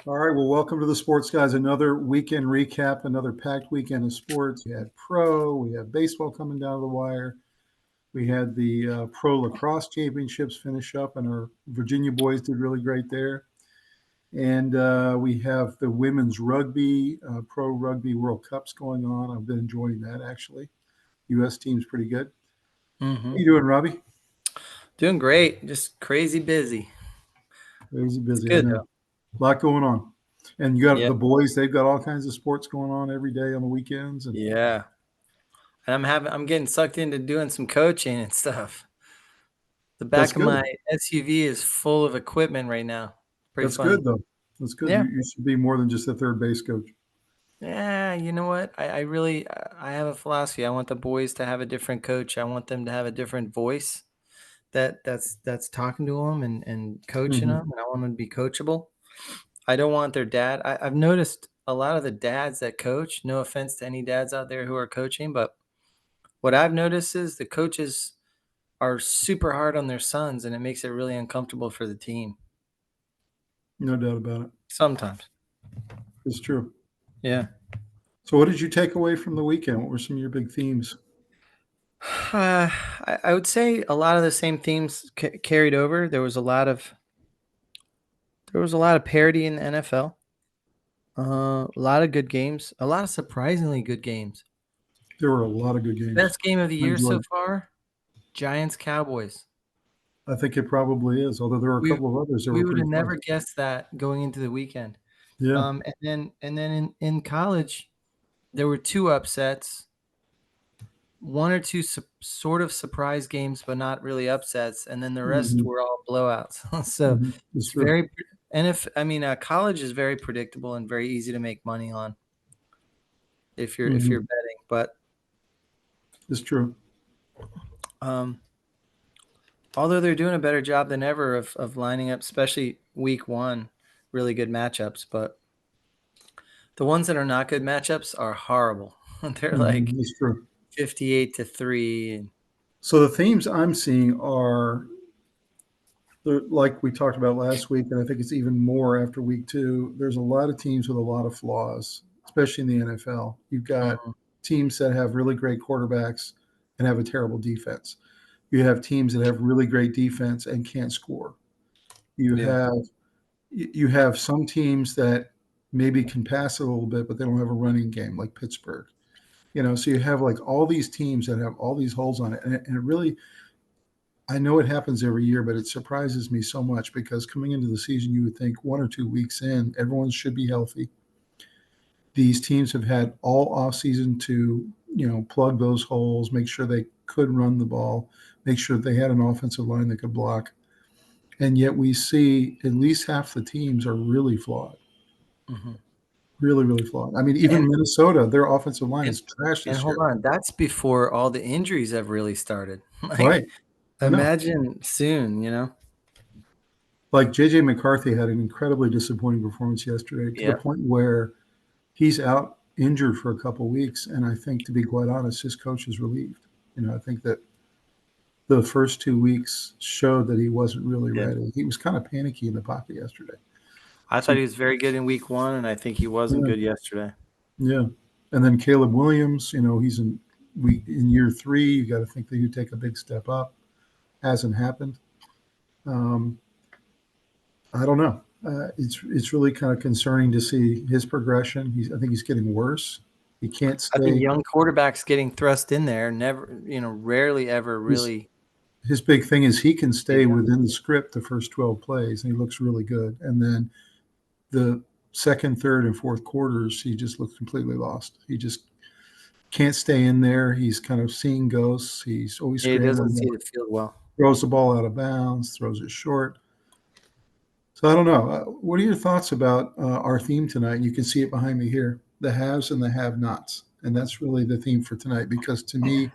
All right, well, welcome to the Sports Guys. Another weekend recap, another packed weekend of sports. We had we have baseball coming down the wire. We had the pro lacrosse championships finish up, and our Virginia boys did really great there. And we have the women's rugby, pro rugby World Cups going on. I've been enjoying that actually. U.S. team's pretty good. How you doing, Robbie? Doing great. Just crazy busy. Crazy It's busy, I good know. though. A lot going on. And you got Yeah. the boys; they've got all kinds of sports going on every day on the weekends, and Yeah. And I'm getting sucked into doing some coaching and stuff. The that's back of good. my SUV is full of equipment right now. Pretty That's good funny. though. That's good. Yeah. You should be more than just a third base coach. Yeah, you know what? I really I have a philosophy. I want the boys to have a different coach. I want them to have a different voice that's talking to them and coaching Hmm. them, and I want them to be coachable. I don't want their dad. I've noticed a lot of the dads that coach, no offense to any dads out there who are coaching, but what I've noticed is the coaches are super hard on their sons, and it makes it really uncomfortable for the team No doubt about it. sometimes. It's true. Yeah. So, what did you take away from the weekend? What were some of your big themes? I would say a lot of the same themes carried over. There was a lot of parity in the NFL. A lot of good games. A lot of surprisingly good games. There were a lot of good games. Best game of the I year so enjoyed. far: Giants-Cowboys. I think it probably is. Although there were a We couple of others that we were would pretty have close. never guessed that going into the weekend. Yeah. And then in college, there were two upsets, one or two sort of surprise games, but not really upsets, and then the rest Hmm. were all blowouts. So Hmm. It's it's true. very, and if I mean, college is very predictable and very easy to make money on if you're Hmm. betting. But It's true. um, although they're doing a better job than ever of lining up, especially week one, really good matchups. But the ones that are not good matchups are horrible. They're like It's true. 58-3. So the themes I'm seeing are like we talked about last week, and I think it's even more after week two. There's a lot of teams with a lot of flaws, especially in the NFL. You've got Mhm. teams that have really great quarterbacks and have a terrible defense. You have teams that have really great defense and can't score. You Yeah. have you have some teams that maybe can pass a little bit, but they don't have a running game like Pittsburgh. So you have like all these teams that have all these holes on it, and it really I know it happens every year, but it surprises me so much because coming into the season, you would think 1 or 2 weeks in, everyone should be healthy. These teams have had all offseason to, plug those holes, make sure they could run the ball, make sure they had an offensive line that could block. And yet we see at least half the teams are really flawed, Mhm. really, really flawed. I mean, And even Minnesota, their offensive line and is trash and this hold year. on, that's before all the injuries have really started. Like, Right. I know. imagine soon, you know? Like JJ McCarthy had an incredibly disappointing performance yesterday to the Yeah. point where he's out injured for a couple of weeks, and I think, to be quite honest, his coach is relieved. I think that the first 2 weeks showed that he wasn't really Yeah. ready. He was kind of panicky in the pocket yesterday. I So thought he was very good in week 1, and I think he wasn't yeah, good yesterday. yeah. And then Caleb Williams, he's in year three. You got to think that he'd take a big step up. Hasn't happened. Um, I don't know. It's really kind of concerning to see his progression. I think he's getting worse. He can't I think stay. young quarterbacks getting thrust in there never, rarely ever His really. his big thing is he can stay Yeah. within the script the first 12 plays, and he looks really good. And then the second, third, and fourth quarters, he just looks completely lost. He just can't stay in there. He's kind of seeing ghosts. He's always Yeah, he doesn't scrambling, see the field well. throws the ball out of bounds, throws it short. So I don't know. What are your thoughts about our theme tonight? You can see it behind me here: the haves and the have-nots, and that's really the theme for tonight. Because to me,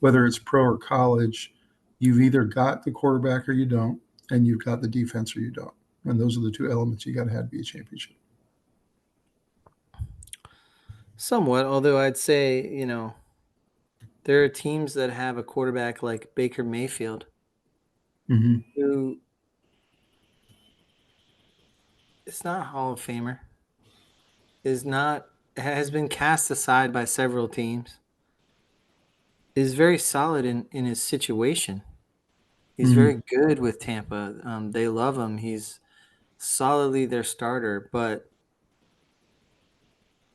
whether it's pro or college, you've either got the quarterback or you don't, and you've got the defense or you don't. And those are the two elements you got to have to be a championship. Somewhat, although I'd say, there are teams that have a quarterback like Baker Mayfield Hmm. who It's not a Hall of Famer. Is not has been cast aside by several teams. Is very solid in his situation. He's Mhm. very good with Tampa. They love him. He's solidly their starter, but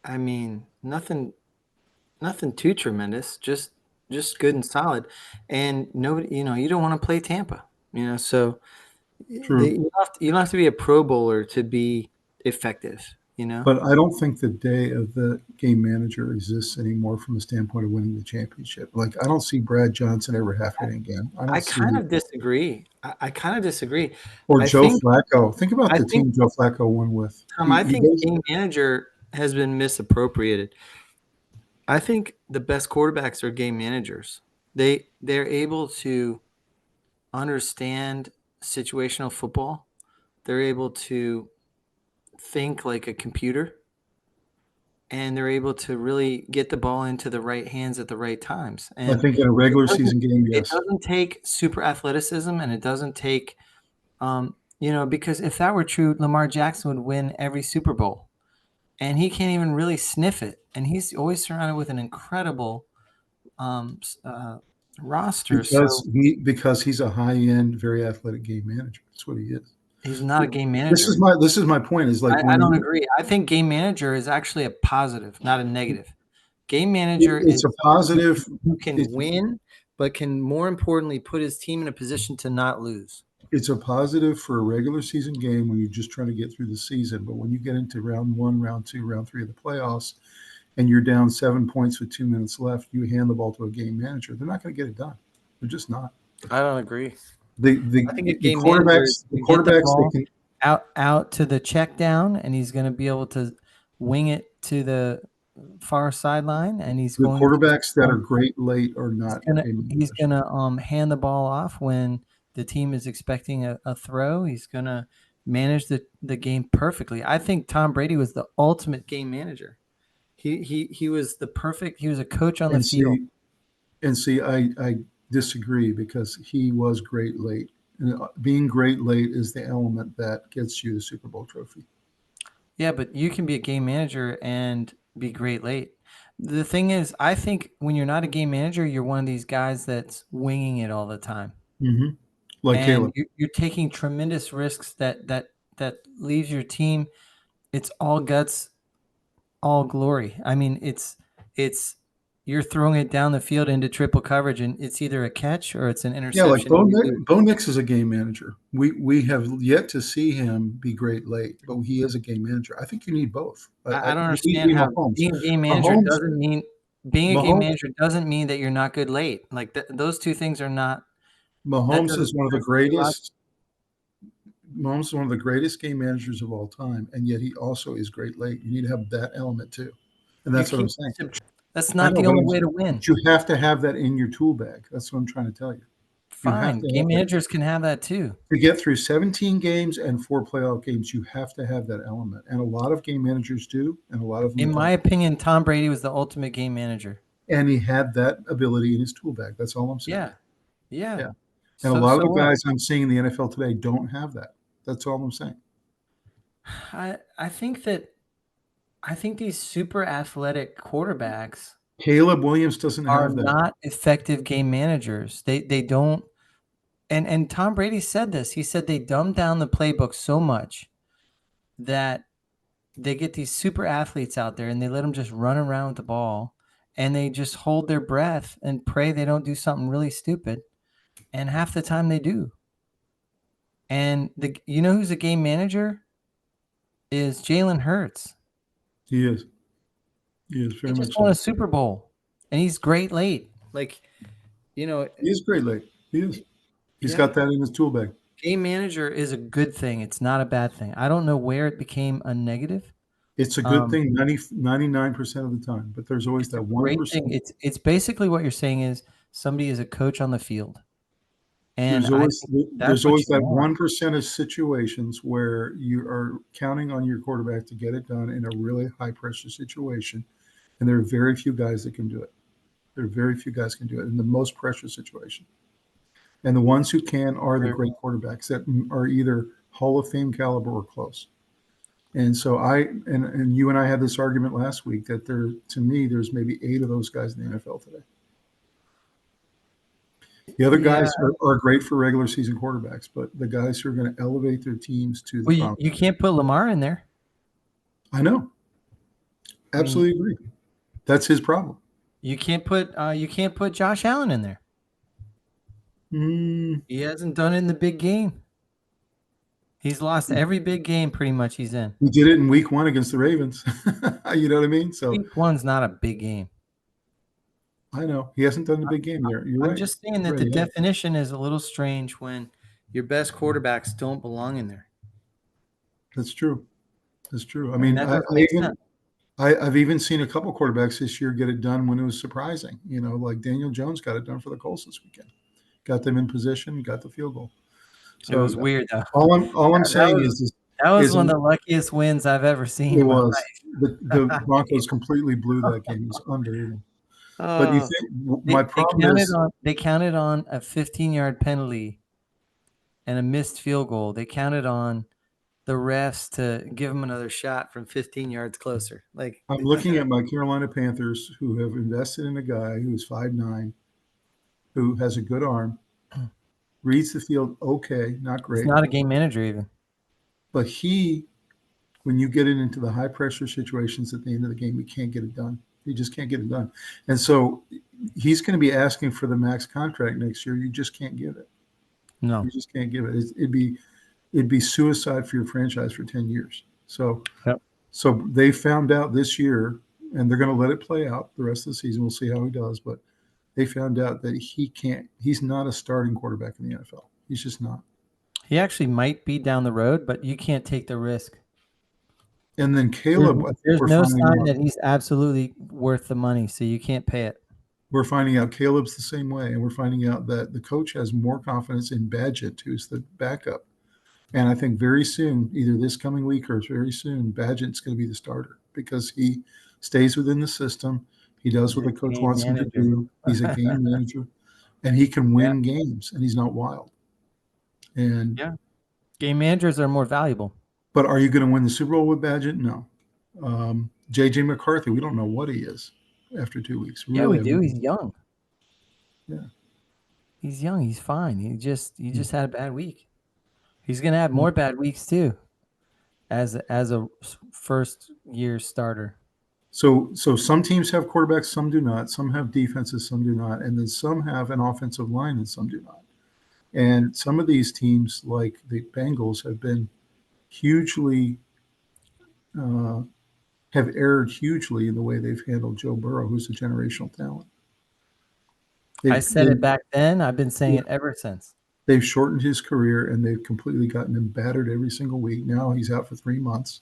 I mean, nothing too tremendous. Just good and solid. And nobody, you don't want to play Tampa. So True. you don't have to be a Pro Bowler to be effective. But I don't think the day of the game manager exists anymore from the standpoint of winning the championship. Like, I don't see Brad Johnson ever half hitting again. I I don't kind see, of disagree. I kind of disagree. or I Joe think Flacco. Think about I the think team Joe Flacco won with. I He think basically, game manager has been misappropriated. I think the best quarterbacks are game managers. They're able to understand situational football. They're able to think like a computer, and they're able to really get the ball into the right hands at the right times. I And think in a it regular doesn't season game, it yes. doesn't take super athleticism, and it doesn't take because if that were true, Lamar Jackson would win every Super Bowl, and he can't even really sniff it. And he's always surrounded with an incredible roster. So Because he's a high end, very athletic game manager. That's what he is. he's not a game This is manager. my point. Is like I when don't you agree. I think game manager is actually a positive, not a negative. Game manager it's is a somebody positive. who can It's win, but can more importantly put his team in a position to not lose. it's a positive for a regular season game when you're just trying to get through the season. But when you get into round one, round two, round three of the playoffs, and you're down 7 points with 2 minutes left, you hand the ball to a game manager. They're not going to get it done. They're just not. I don't agree. The the I think a the game manager is quarterbacks the to get the quarterbacks they ball can out to the check down, and he's going to be able to wing it to the far sideline, and he's the going to quarterbacks that are great late are not game he's managers. gonna hand the ball off when the team is expecting a throw. He's gonna manage the game perfectly. I think Tom Brady was the ultimate game manager. He was the perfect. He was a coach on the And field. see, I disagree because he was great late. And being great late is the element that gets you the Super Bowl trophy. Yeah, but you can be a game manager and be great late. The thing is, I think when you're not a game manager, you're one of these guys that's winging it all the time, Hmm. Like and Caleb. you're taking tremendous risks that leaves your team. It's all guts, all glory. I mean, it's you're throwing it down the field into triple coverage, and it's either a catch or it's an Yeah, like interception, and you lose. Bo Nix is a game manager. We have yet to see him be great late, but he is a game manager. I think you need both. I don't You need to understand be how Mahomes. being a game manager Mahomes, doesn't mean being a game Mahomes, manager doesn't mean that you're not good late. Like those two things are not. That Mahomes is one of the doesn't be logical. greatest. Mahomes is one of the greatest game managers of all time, and yet he also is great late. You need to have that element too, and You that's what I'm can't saying. That's I not know, the but only way to win. but you have to have that in your tool bag. That's what I'm trying to tell you. You have Fine, to game have that managers can have that too. to get through 17 games and 4 playoff games. You have to have that element, and a lot of game managers do, and a lot of them In don't. my opinion, Tom Brady was the ultimate game manager. And he had that ability in his tool bag. That's all I'm saying. Yeah, yeah. Yeah, and a So lot of so the what? guys I'm seeing in the NFL today don't have that. That's all I'm saying. I think that I think these super athletic quarterbacks Caleb Williams doesn't are have that. not effective game managers. They don't. And Tom Brady said this. He said they dumb down the playbook so much that they get these super athletes out there and they let them just run around with the ball, and they just hold their breath and pray they don't do something really stupid. And half the time they do. And who's a game manager is Jalen Hurts. He is. He is He very just much won so. a Super Bowl, and he's great late. Like, you know, He is great late. He is. He's yeah, got that in his tool bag. game manager is a good thing. It's not a bad thing. I don't know where it became a negative. It's a good Um, thing 99% of the time, but there's always it's a that great thing. 1%. It's basically what you're saying is somebody is a coach on the field, and There's I always think that's there's what always you that want. 1% of situations where you are counting on your quarterback to get it done in a really high pressure situation, and there are very few guys that can do it. There are very few guys can do it in the most pressure situation. And the ones who can are the Sure. great quarterbacks that are either Hall of Fame caliber or close. And so and you and I had this argument last week that to me, there's maybe 8 of those guys in the NFL today. The other Yeah. guys are great for regular season quarterbacks, but the guys who are going to elevate their teams to the Well, promise. you can't put Lamar in there. I know. Absolutely agree. That's his problem. You can't put Josh Allen in there. Mm, He hasn't done it in the big game. He's lost every big game pretty much he's in. he did it in week 1 against the Ravens. You know what I mean? So Week 1's not a big game. I know he hasn't done the big game there. You're right. I'm just saying that the definition is a little strange when your best quarterbacks don't belong in there. That's true. That's true. I mean, I've even seen a couple quarterbacks this year get it done when it was surprising. You know, like Daniel Jones got it done for the Colts this weekend. Got them in position, got the field goal. So it was weird though. All I'm saying is that was one of the luckiest wins I've ever seen. It was. The Broncos completely blew that game. It was unbelievable. But you think my problem is they counted on a 15-yard penalty and a missed field goal. They counted on the refs to give them another shot from 15 yards closer. Like I'm looking at my Carolina Panthers, who have invested in a guy who's 5'9", who has a good arm, reads the field okay, not great. He's not a game manager even. But when you get it into the high pressure situations at the end of the game, he can't get it done. He just can't get it done. And so he's going to be asking for the max contract next year. You just can't give it. No. You just can't give it. It'd be suicide for your franchise for 10 years. So, So they found out this year, and they're going to let it play out the rest of the season. We'll see how he does. But they found out that he's not a starting quarterback in the NFL. He's just not. He actually might be down the road, but you can't take the risk. And then Caleb, there's no sign that he's absolutely worth the money, so you can't pay it. We're finding out Caleb's the same way, and we're finding out that the coach has more confidence in Badgett, who's the backup. And I think very soon, either this coming week or very soon, Badgett's going to be the starter because he stays within the system. He does what the coach wants him to do. He's a game manager, and he can win games, and he's not wild. And game managers are more valuable. But are you going to win the Super Bowl with Badgett? No. J.J. McCarthy, we don't know what he is after 2 weeks. Yeah, we do. He's young. Yeah. He's young. He's fine. He just had a bad week. He's going to have more bad weeks too as a first-year starter. So some teams have quarterbacks, some do not. Some have defenses, some do not. And then some have an offensive line and some do not. And some of these teams, like the Bengals, have been hugely have erred hugely in the way they've handled Joe Burrow, who's a generational talent. I said it back then. I've been saying it ever since. They've shortened his career, and they've completely gotten him battered every single week. Now he's out for 3 months.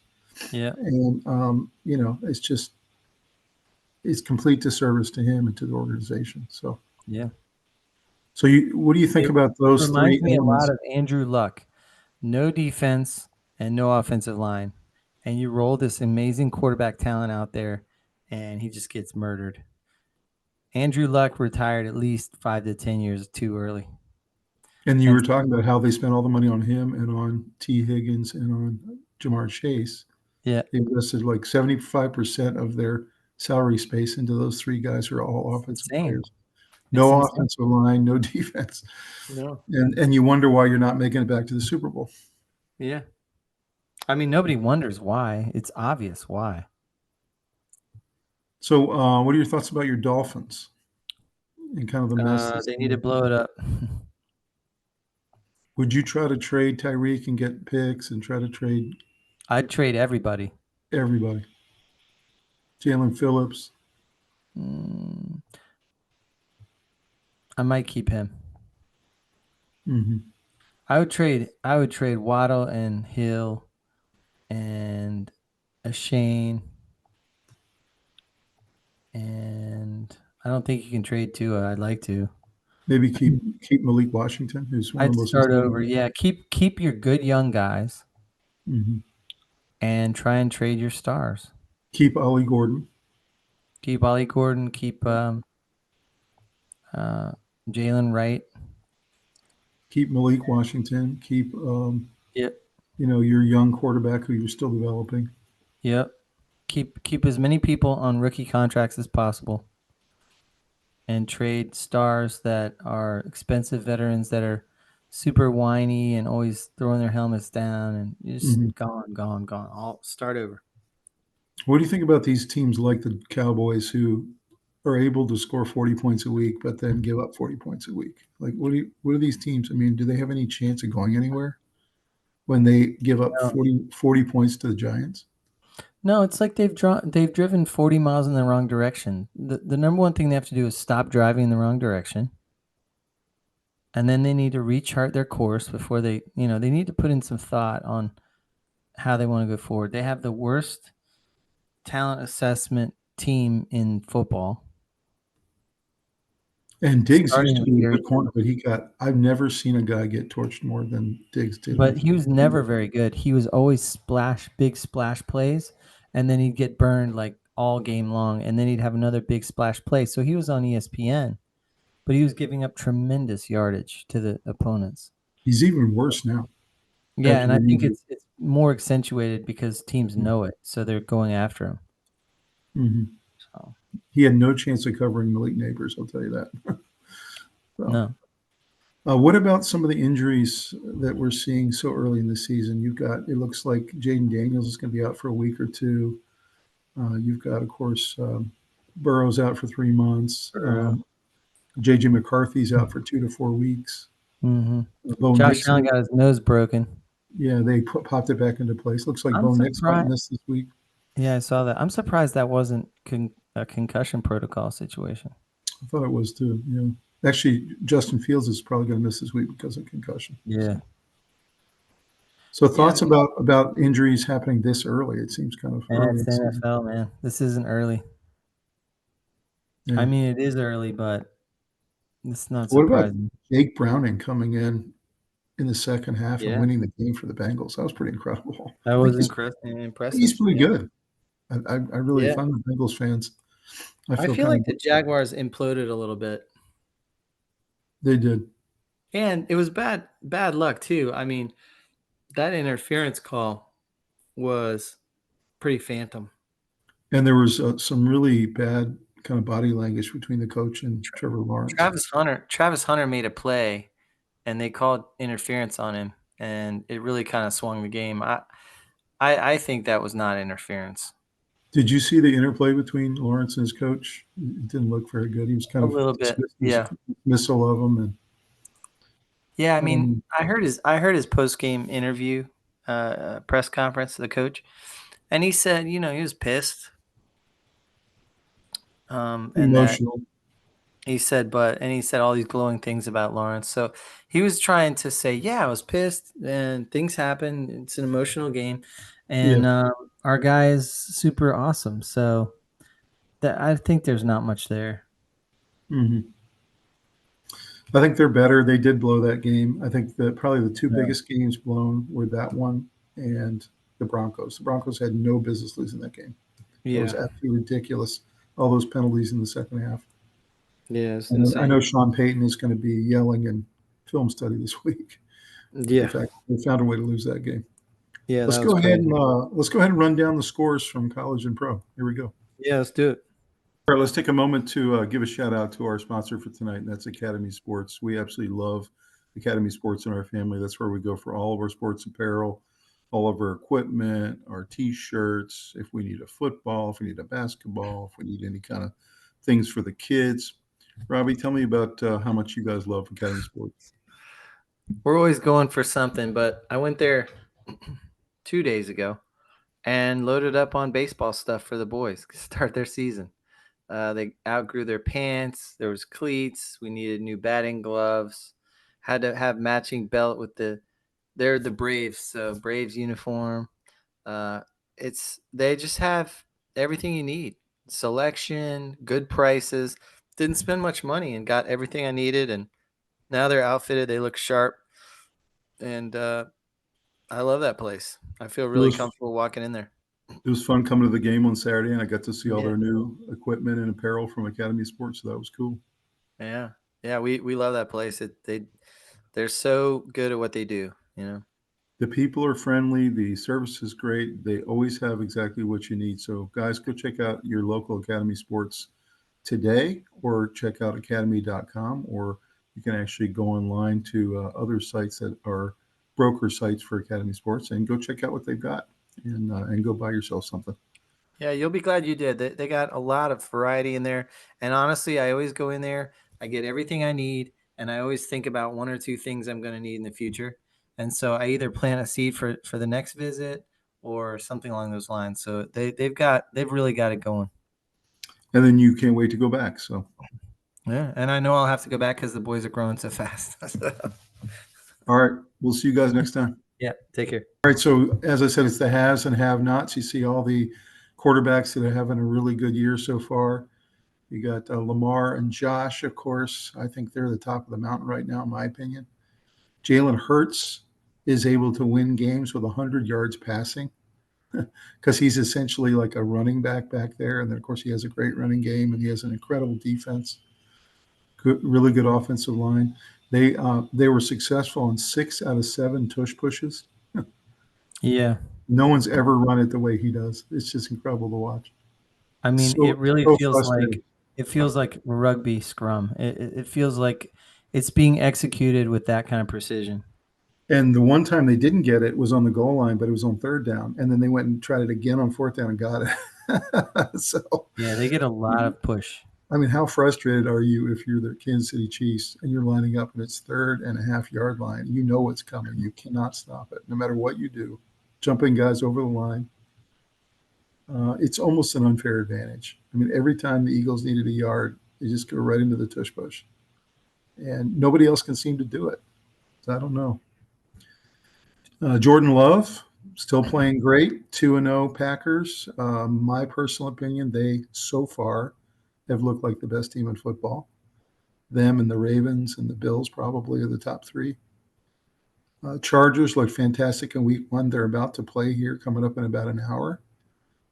Yeah. And, it's complete disservice to him and to the organization. So, yeah. So what do you think about those three? Reminds me a lot of Andrew Luck. No defense and no offensive line. And you roll this amazing quarterback talent out there, and he just gets murdered. Andrew Luck retired at least 5 to 10 years too early. And you were talking about how they spent all the money on him and on T. Higgins and on Jamar Chase. Yeah. They invested like 75% of their salary space into those 3 guys who are all offensive players. No offensive line, no defense. No. And you wonder why you're not making it back to the Super Bowl. Yeah. I mean, nobody wonders why. It's obvious why. So what are your thoughts about your Dolphins and kind of the mess? They need to blow it up. Would you try to trade Tyreek and get picks and try to trade? I'd trade everybody. Everybody. Jalen Phillips. I might keep him. Mm-hmm. I would trade Waddle and Hill and a Shane. And I don't think you can trade Tua. I'd like to. Maybe keep Malik Washington, who's one of the most. Start over. Yeah, keep your good young guys, and try and trade your stars. Keep Ollie Gordon. Keep Ollie Gordon. Keep Jalen Wright. Keep Malik Washington. Keep. Yep. your young quarterback who you're still developing. Yep. Keep as many people on rookie contracts as possible, and trade stars that are expensive veterans that are super whiny and always throwing their helmets down, and just Hmm. gone. I'll start over. What do you think about these teams like the Cowboys who are able to score 40 points a week, but then give up 40 points a week? Like, what are these teams? I mean, do they have any chance of going anywhere when they give up No, 40 points to the Giants? no, it's like they've driven 40 miles in the wrong direction. The number one thing they have to do is stop driving in the wrong direction, and then they need to rechart their course before they need to put in some thought on how they want to go forward. They have the worst talent assessment team in football, And Diggs used starting to with be a Gary good corner, but I've never seen a guy get torched more than Diggs did But with. he was never very good. He was always big splash plays, and then he'd get burned like all game long, and then he'd have another big splash play. So he was on ESPN, but he was giving up tremendous yardage to the opponents. He's even worse now Yeah, after and the I think injury. it's more accentuated because teams know it, so they're going after him. Mhm. So He had no chance of covering Malik Neighbors, I'll tell you that. So, no, what about some of the injuries that we're seeing so early in the season? It looks like Jaden Daniels is going to be out for a week or two. You've got, of course, Burrow's out for 3 months. Burrow. JJ McCarthy's out for 2 to 4 weeks. Mm-hmm. Bo Josh Nix, Allen got his nose broken. yeah, they popped it back into place. Looks like I'm Bo Nix might surprised. miss this week. Yeah, I saw that. I'm surprised that wasn't a concussion protocol situation. I thought it was too. Yeah. Actually, Justin Fields is probably going to miss this week because of concussion. Yeah. So Yeah, thoughts about injuries happening this early? It seems kind of yeah, early it's in the the season. NFL, man. This isn't early. Yeah. I mean, it is early, but it's not What about surprising. Jake Browning coming in the second half and Yeah, winning the game for the Bengals? That was pretty incredible. that I think was he's impressive. pretty Yeah, good. I really, yeah. if I'm the Bengals fans, I I feel feel kind like of the Jaguars imploded a little bit, they did. and it was bad luck too. I mean, that interference call was pretty phantom. And there was some really bad kind of body language between the coach and Trevor Lawrence. Travis Hunter made a play, and they called interference on him, and it really kind of swung the game. I think that was not interference. Did you see the interplay between Lawrence and his coach? It didn't look very good. He was kind A of little bit, yeah. dismissal of him, and Yeah, I mean, um, I heard his post game interview, press conference, the coach, and he said, he was pissed, and that emotional. he said all these glowing things about Lawrence. So he was trying to say, yeah, I was pissed, and things happen. It's an emotional game, Yeah. and our guy is super awesome. So that I think there's not much there. Hmm. I think they're better. They did blow that game. I think that probably the two Yeah, biggest games blown were that one and the Broncos. The Broncos had no business losing that game. That was yeah, absolutely ridiculous. All those penalties in the second half. yeah. It's I know insane. Sean Payton is going to be yelling in film study this week. The Yeah, fact they found a way to lose that game. yeah, that was crazy. Let's go ahead and run down the scores from college and pro. Here we go. Yeah, let's do it. All right, let's take a moment to give a shout out to our sponsor for tonight, and that's Academy Sports. We absolutely love Academy Sports in our family. That's where we go for all of our sports apparel, all of our equipment, our T-shirts. If we need a football, if we need a basketball, if we need any kind of things for the kids. Robbie, tell me about how much you guys love Academy Sports. We're always going for something, but I went there 2 days ago and loaded up on baseball stuff for the boys to start their season. They outgrew their pants. There was cleats. We needed new batting gloves. Had to have matching belt with they're the Braves, so Braves uniform. Uh, they just have everything you need. Selection, good prices. Didn't spend much money and got everything I needed. And now they're outfitted. They look sharp, and I love that place. I feel It really was comfortable walking in there. it was fun coming to the game on Saturday, and I got to see all Yeah, their new equipment and apparel from Academy Sports. So that was cool. yeah, yeah. We love that place. They're so good at what they do. The people are friendly. The service is great. They always have exactly what you need. So, guys, go check out your local Academy Sports today, or check out academy.com, or you can actually go online to other sites that are broker sites for Academy Sports and go check out what they've got, and go buy yourself something. Yeah, you'll be glad you did. They got a lot of variety in there. And honestly, I always go in there, I get everything I need, and I always think about one or two things I'm going to need in the future. And so I either plant a seed for the next visit or something along those lines. So they've really got it going. And then you can't wait to go back. So, Yeah, and I know I'll have to go back because the boys are growing so fast. all right, we'll see you guys next time. Yeah, take care. All right, so as I said, it's the haves and have-nots. You see all the quarterbacks that are having a really good year so far. You got Lamar and Josh, of course. I think they're the top of the mountain right now, in my opinion. Jalen Hurts is able to win games with 100 yards passing because he's essentially like a running back there. And then, of course, he has a great running game, and he has an incredible defense, really good offensive line. They were successful in 6 out of 7 tush pushes. Yeah. No one's ever run it the way he does. It's just incredible to watch. I mean, So, it really so feels frustrating. like rugby scrum. It feels like it's being executed with that kind of precision. And the one time they didn't get it was on the goal line, but it was on 3rd down. And then they went and tried it again on 4th down and got it. So, Yeah, they get a lot of push. I mean, how frustrated are you if you're the Kansas City Chiefs and you're lining up and it's 3.5 yard line? You know what's coming. You cannot stop it, no matter what you do. Jumping guys over the line. It's almost an unfair advantage. I mean, every time the Eagles needed a yard, they just go right into the tush push. And nobody else can seem to do it. So I don't know. Jordan Love, still playing great. 2-0 Packers. My personal opinion, they so far have looked like the best team in football. Them and the Ravens and the Bills probably are the top 3. Chargers look fantastic in week 1. They're about to play here coming up in about an hour.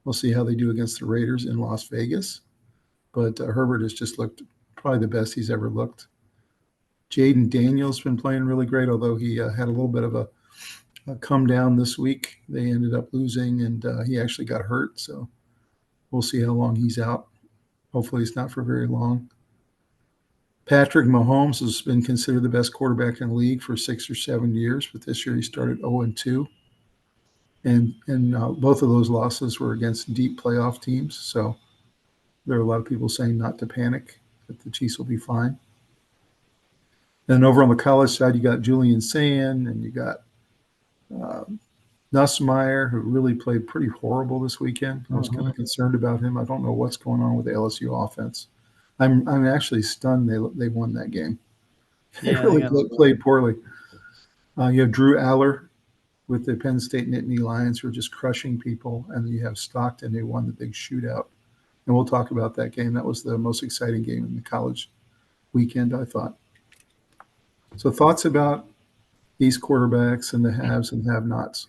We'll see how they do against the Raiders in Las Vegas. But Herbert has just looked probably the best he's ever looked. Jaden Daniels been playing really great, although he had a little bit of a come down this week. They ended up losing, and he actually got hurt. So we'll see how long he's out. Hopefully it's not for very long. Patrick Mahomes has been considered the best quarterback in the league for 6 or 7 years, but this year he started 0-2. And both of those losses were against deep playoff teams. So there are a lot of people saying not to panic, that the Chiefs will be fine. And over on the college side, you got Julian Sand, and you got Nussmeier, who really played pretty horrible this weekend. I was kind of concerned about him. I don't know what's going on with the LSU offense. I'm actually stunned they won that game. They really played poorly. You have Drew Aller with the Penn State Nittany Lions, who are just crushing people, and then you have Stockton, who won the big shootout. And we'll talk about that game. That was the most exciting game in the college weekend, I thought. So thoughts about these quarterbacks and the haves and have-nots?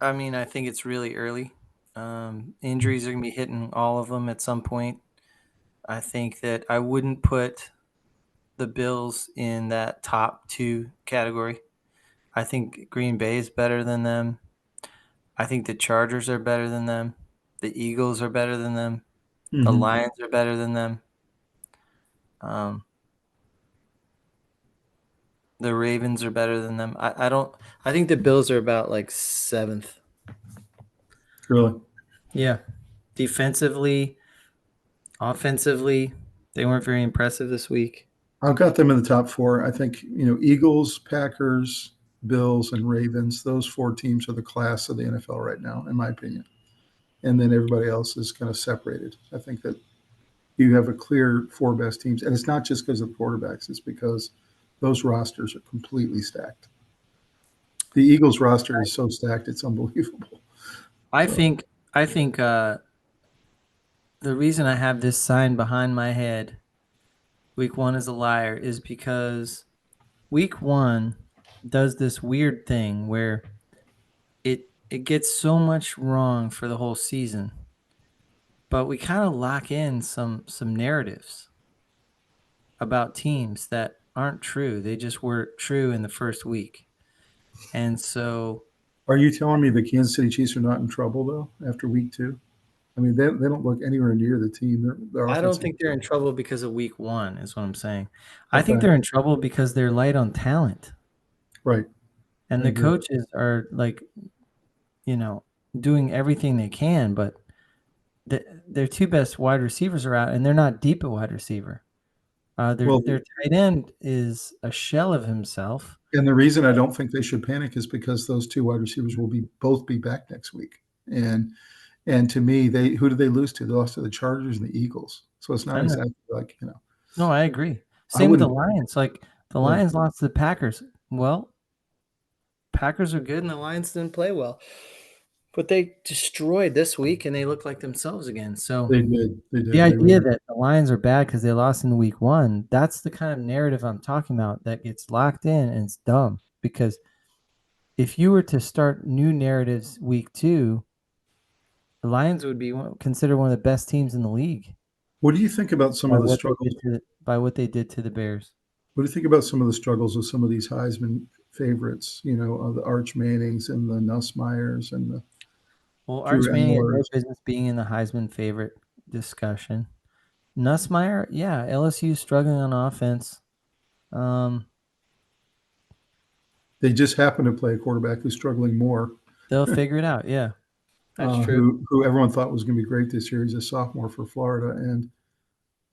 I mean, I think it's really early. Injuries are going to be hitting all of them at some point. I think that I wouldn't put the Bills in that top 2 category. I think Green Bay is better than them. I think the Chargers are better than them. The Eagles are better than them. Mm-hmm. The Lions are better than them. The Ravens are better than them. I think the Bills are about like 7th. Really? Yeah. Defensively, offensively, they weren't very impressive this week. I've got them in the top 4. I think, Eagles, Packers, Bills, and Ravens, those 4 teams are the class of the NFL right now, in my opinion. And then everybody else is kind of separated. I think that you have a clear 4 best teams. And it's not just because of the quarterbacks. It's because those rosters are completely stacked. The Eagles roster is so stacked, it's unbelievable. I think the reason I have this sign behind my head, week 1 is a liar, is because week 1 does this weird thing where it gets so much wrong for the whole season, but we kind of lock in some narratives about teams that aren't true. They just were true in the first week. And so Are you telling me the Kansas City Chiefs are not in trouble though after week 2? I mean, they don't look anywhere near the team. Their I don't offensive. think they're in trouble because of week 1 is what I'm saying. I think Okay. they're in trouble because they're light on talent. Right. And I the agree. coaches are like, doing everything they can, but their 2 best wide receivers are out, and they're not deep at wide receiver. Well, Their tight end is a shell of himself. and the reason I don't think they should panic is because those 2 wide receivers will both be back next week. And to me, who did they lose to? They lost to the Chargers and the Eagles. So it's not exactly like, No, I agree. Same with the Lions. Like the Lions lost to the Packers. Well, Packers are good and the Lions didn't play well. But they destroyed this week and they look like themselves again. So they did. the idea that the Lions are bad because they lost in week 1, that's the kind of narrative I'm talking about that gets locked in, and it's dumb. Because if you were to start new narratives week 2, the Lions would be considered one of the best teams in the league. What do you think about some of the struggles? By what they did to the Bears? What do you think about some of the struggles of some of these Heisman favorites, the Arch Mannings and the Nussmeyers and the Arch Manning had no business being in the Heisman favorite discussion. Nussmeier, yeah, LSU struggling on offense. They just happen to play a quarterback who's struggling more. They'll figure it out, yeah. That's true. Who everyone thought was going to be great this year. He's a sophomore for Florida, and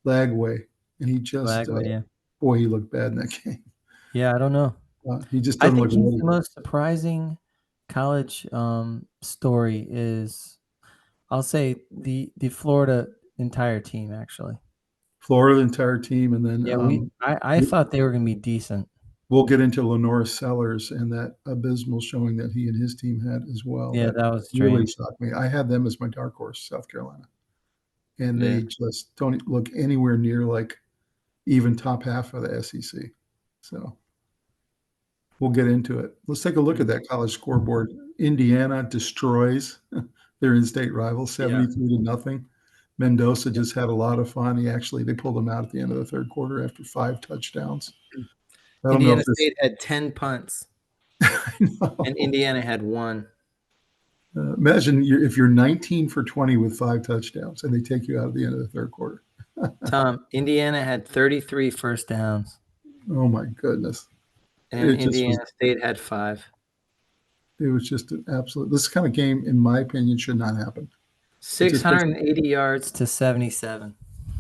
Lagway. And he just, boy, he looked bad in that game. Yeah, I don't know. He just doesn't look ready. The most surprising college story is, I'll say, the Florida entire team, actually. Florida entire team, and then I thought they were going to be decent. We'll get into Lenore Sellers and that abysmal showing that he and his team had as well. Yeah, that was really shocked me. I had them as my dark horse, South Carolina, and they just don't look anywhere near like even top half of the SEC. So we'll get into it. Let's take a look at that college scoreboard. Indiana destroys their in-state rival 73-0. Mendoza just had a lot of fun. They pulled them out at the end of the third quarter after 5 touchdowns. Indiana State had 10 punts, and Indiana had 1. Imagine if you're 19 for 20 with 5 touchdowns, and they take you out at the end of the third quarter. Tom, Indiana had 33 first downs. Oh, my goodness. And Indiana State had 5. It was just an absolute – this kind of game, in my opinion, should not happen. 680 yards to 77.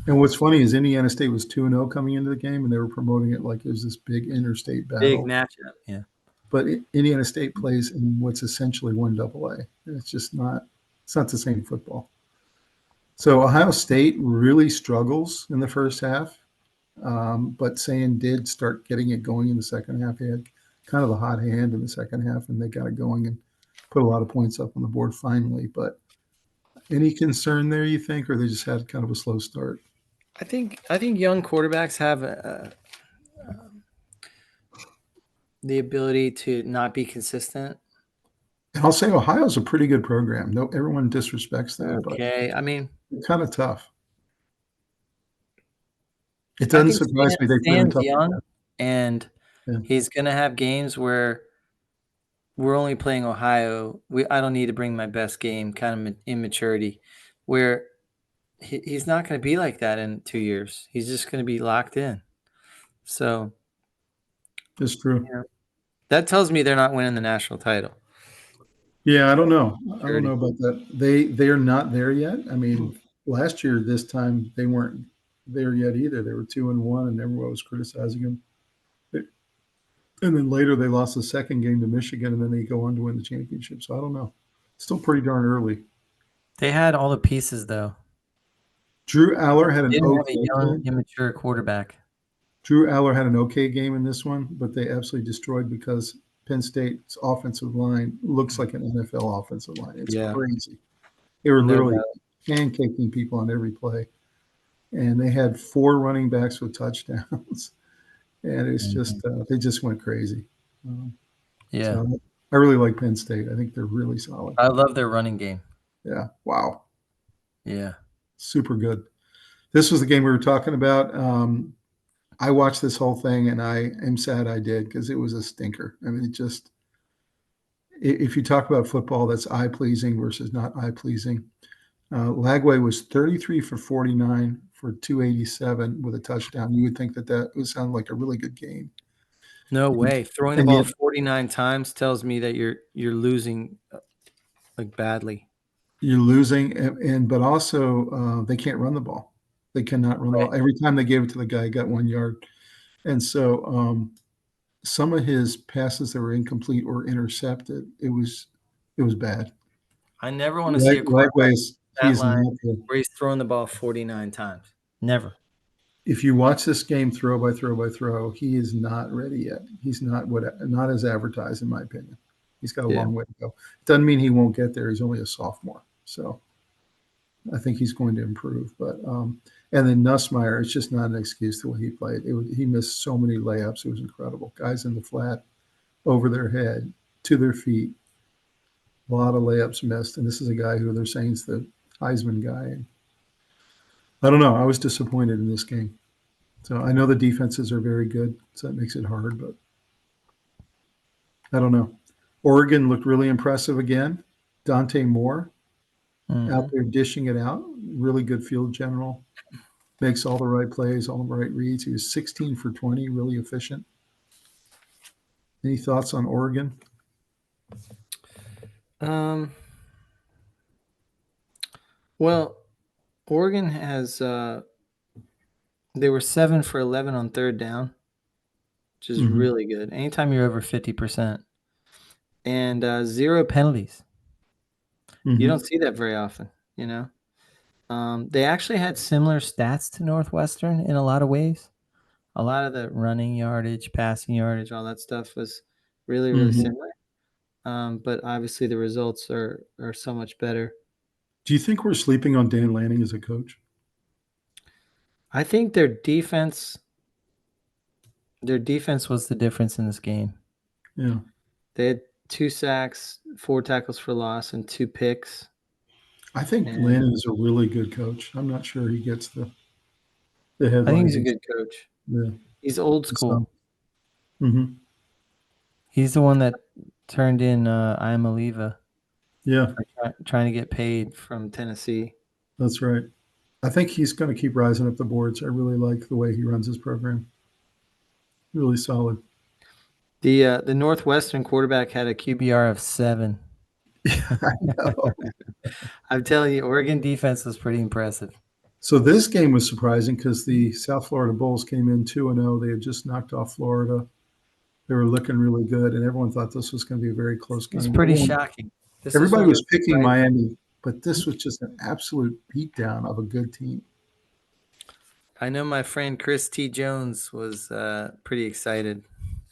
And what's funny is Indiana State was 2-0 coming into the game, and they were promoting it like it was this big interstate battle. Big matchup, yeah. But Indiana State plays in what's essentially 1AA. It's just not – it's not the same football. So Ohio State really struggles in the first half, but Sayan did start getting it going in the second half. He had kind of a hot hand in the second half, and they got it going and put a lot of points up on the board finally. But any concern there, you think, or they just had kind of a slow start? I think young quarterbacks have the ability to not be consistent. And I'll say Ohio's a pretty good program. No, everyone disrespects that. Okay, I mean, it's kind of tough. It doesn't surprise me. They play tough young, and he's going to have games where we're only playing Ohio. I don't need to bring my best game, kind of immaturity, where he's not going to be like that in 2 years. He's just going to be locked in. So it's true. That tells me they're not winning the national title. Yeah, I don't know. I don't know about that. They're not there yet. I mean, last year this time they weren't there yet either. They were 2-1, and everyone was criticizing them. And then later they lost the second game to Michigan, and then they go on to win the championship. So I don't know. Still pretty darn early. They had all the pieces, though. Drew Aller had an okay young, immature quarterback. Drew Aller had an okay game in this one, but they absolutely destroyed because Penn State's offensive line looks like an NFL offensive line. It's crazy. They were literally pancaking people on every play. And they had 4 running backs with touchdowns. And it's just they just went crazy. So I really like Penn State. I think they're really solid. I love their running game. Yeah. Wow. Yeah. Super good. This was the game we were talking about. I watched this whole thing, and I am sad I did because it was a stinker. I mean, if you talk about football that's eye pleasing versus not eye pleasing, Lagway was 33 for 49 for 287 with a touchdown. You would think that would sound like a really good game. No way. Throwing the And ball yet 49 times tells me that you're losing like badly. you're losing, but also they can't run the ball. They cannot run the Right. ball. Every time they gave it to the guy, he got 1 yard. And so some of his passes that were incomplete or intercepted, it was bad. I never want to see a quarterback Likewise, that he's line not good. where he's throwing the ball 49 times. Never. If you watch this game throw by throw by throw, he is not ready yet. He's not as advertised, in my opinion. He's got a Yeah. long way to go. Doesn't mean he won't get there. He's only a sophomore, so I think he's going to improve. But and then Nussmeier, it's just not an excuse to what he played. He missed so many layups. It was incredible. Guys in the flat, over their head, to their feet. A lot of layups missed, and this is a guy who they're saying is the Heisman guy. And I don't know. I was disappointed in this game. So I know the defenses are very good, so that makes it hard, but I don't know. Oregon looked really impressive again. Dante Moore out there dishing it out. Really good field general. Makes all the right plays, all the right reads. He was 16 for 20, really efficient. Any thoughts on Oregon? Well, Oregon has they were 7 for 11 on third down, which is really good. Anytime you're over 50%, and 0 penalties. You don't see that very often, you know. They actually had similar stats to Northwestern in a lot of ways. A lot of the running yardage, passing yardage, all that stuff was really, really similar. But obviously the results are so much better. Do you think we're sleeping on Dan Lanning as a coach? I think their defense was the difference in this game. Yeah. They had 2 sacks, 4 tackles for loss, and 2 picks. I think Lanning is a really good coach. I'm not sure he gets the headlines. I think he's a good coach. Yeah. He's old school. Mm-hmm. He's the one that turned in Iamaliva. Yeah. Trying to get paid from Tennessee. That's right. I think he's going to keep rising up the boards. I really like the way he runs his program. Really solid. The Northwestern quarterback had a QBR of 7. I know. I'm telling you, Oregon defense was pretty impressive. So this game was surprising because the South Florida Bulls came in 2-0. They had just knocked off Florida. They were looking really good, and everyone thought this was going to be a very close game. It's pretty shocking. Everybody was picking Miami, but this was just an absolute beatdown of a good team. I know my friend Chris T. Jones was pretty excited.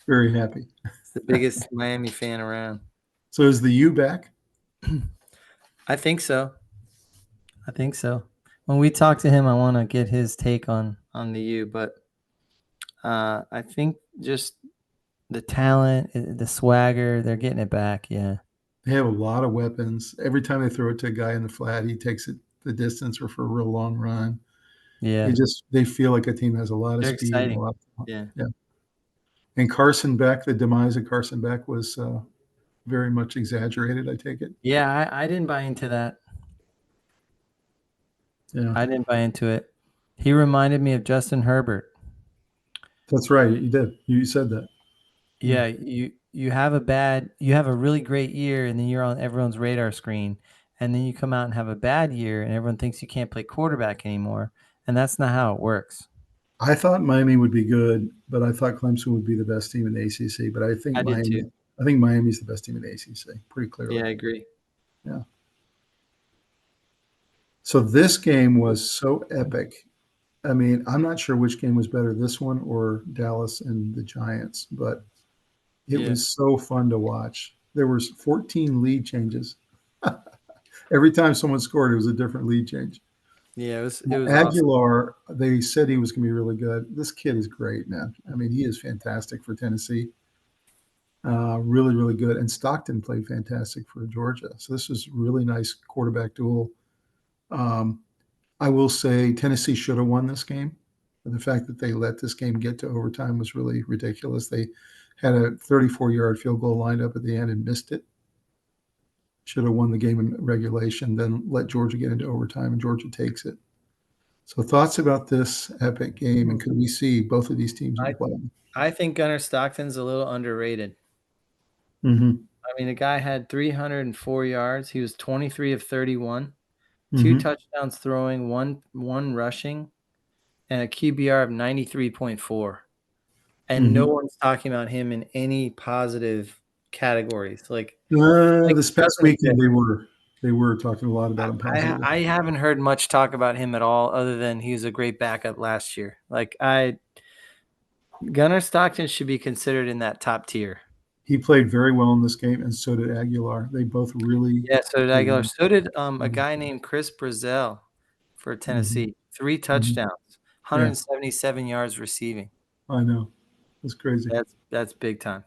Very happy. He's the biggest Miami fan around. So is the U back? I think so. When we talk to him, I want to get his take on the U, but I think just the talent, the swagger, they're getting it back. Yeah. They have a lot of weapons. Every time they throw it to a guy in the flat, he takes it the distance or for a real long run. Yeah. They feel like a team has a lot of speed. Exciting. And a lot yeah. And Carson Beck, the demise of Carson Beck was very much exaggerated, I take it. Yeah, I didn't buy into that. Yeah. I didn't buy into it. He reminded me of Justin Herbert. That's right. You did. You said that. Yeah, you have a really great year, and then you're on everyone's radar screen, and then you come out and have a bad year, and everyone thinks you can't play quarterback anymore, and that's not how it works. I thought Miami would be good, but I thought Clemson would be the best team in the ACC. But I think Miami's the best team in the ACC, pretty clearly. Yeah, I agree. Yeah. So this game was so epic. I mean, I'm not sure which game was better, this one or Dallas and the Giants, but it was so fun to watch. There was 14 lead changes. Every time someone scored, it was a different lead change. Yeah, it was Aguilar, awesome. They said he was going to be really good. This kid is great, man. I mean, he is fantastic for Tennessee. Really, really good. And Stockton played fantastic for Georgia. So this was really nice quarterback duel. I will say Tennessee should have won this game. The fact that they let this game get to overtime was really ridiculous. They had a 34-yard field goal lined up at the end and missed it. Should have won the game in regulation, then let Georgia get into overtime, and Georgia takes it. So thoughts about this epic game, and could we see both of these teams in the playoff? I think Gunnar Stockton's a little underrated. Mm-hmm. I mean, the guy had 304 yards. He was 23 of 31, Mm-hmm. 2 touchdowns throwing, one rushing, and a QBR of 93.4. And no one's talking about him in any positive categories. Like This past doesn't weekend, exist. they were talking a lot about him positively. I haven't heard much talk about him at all, other than he was a great backup last year. Like Gunnar Stockton should be considered in that top tier. He played very well in this game, and so did Aguilar. They both really. Yeah, so did Aguilar. So did a Mhm. guy named Chris Brazel for Mm-hmm. Tennessee. 3 touchdowns, 177 yards receiving. I know. That's crazy. That's big time.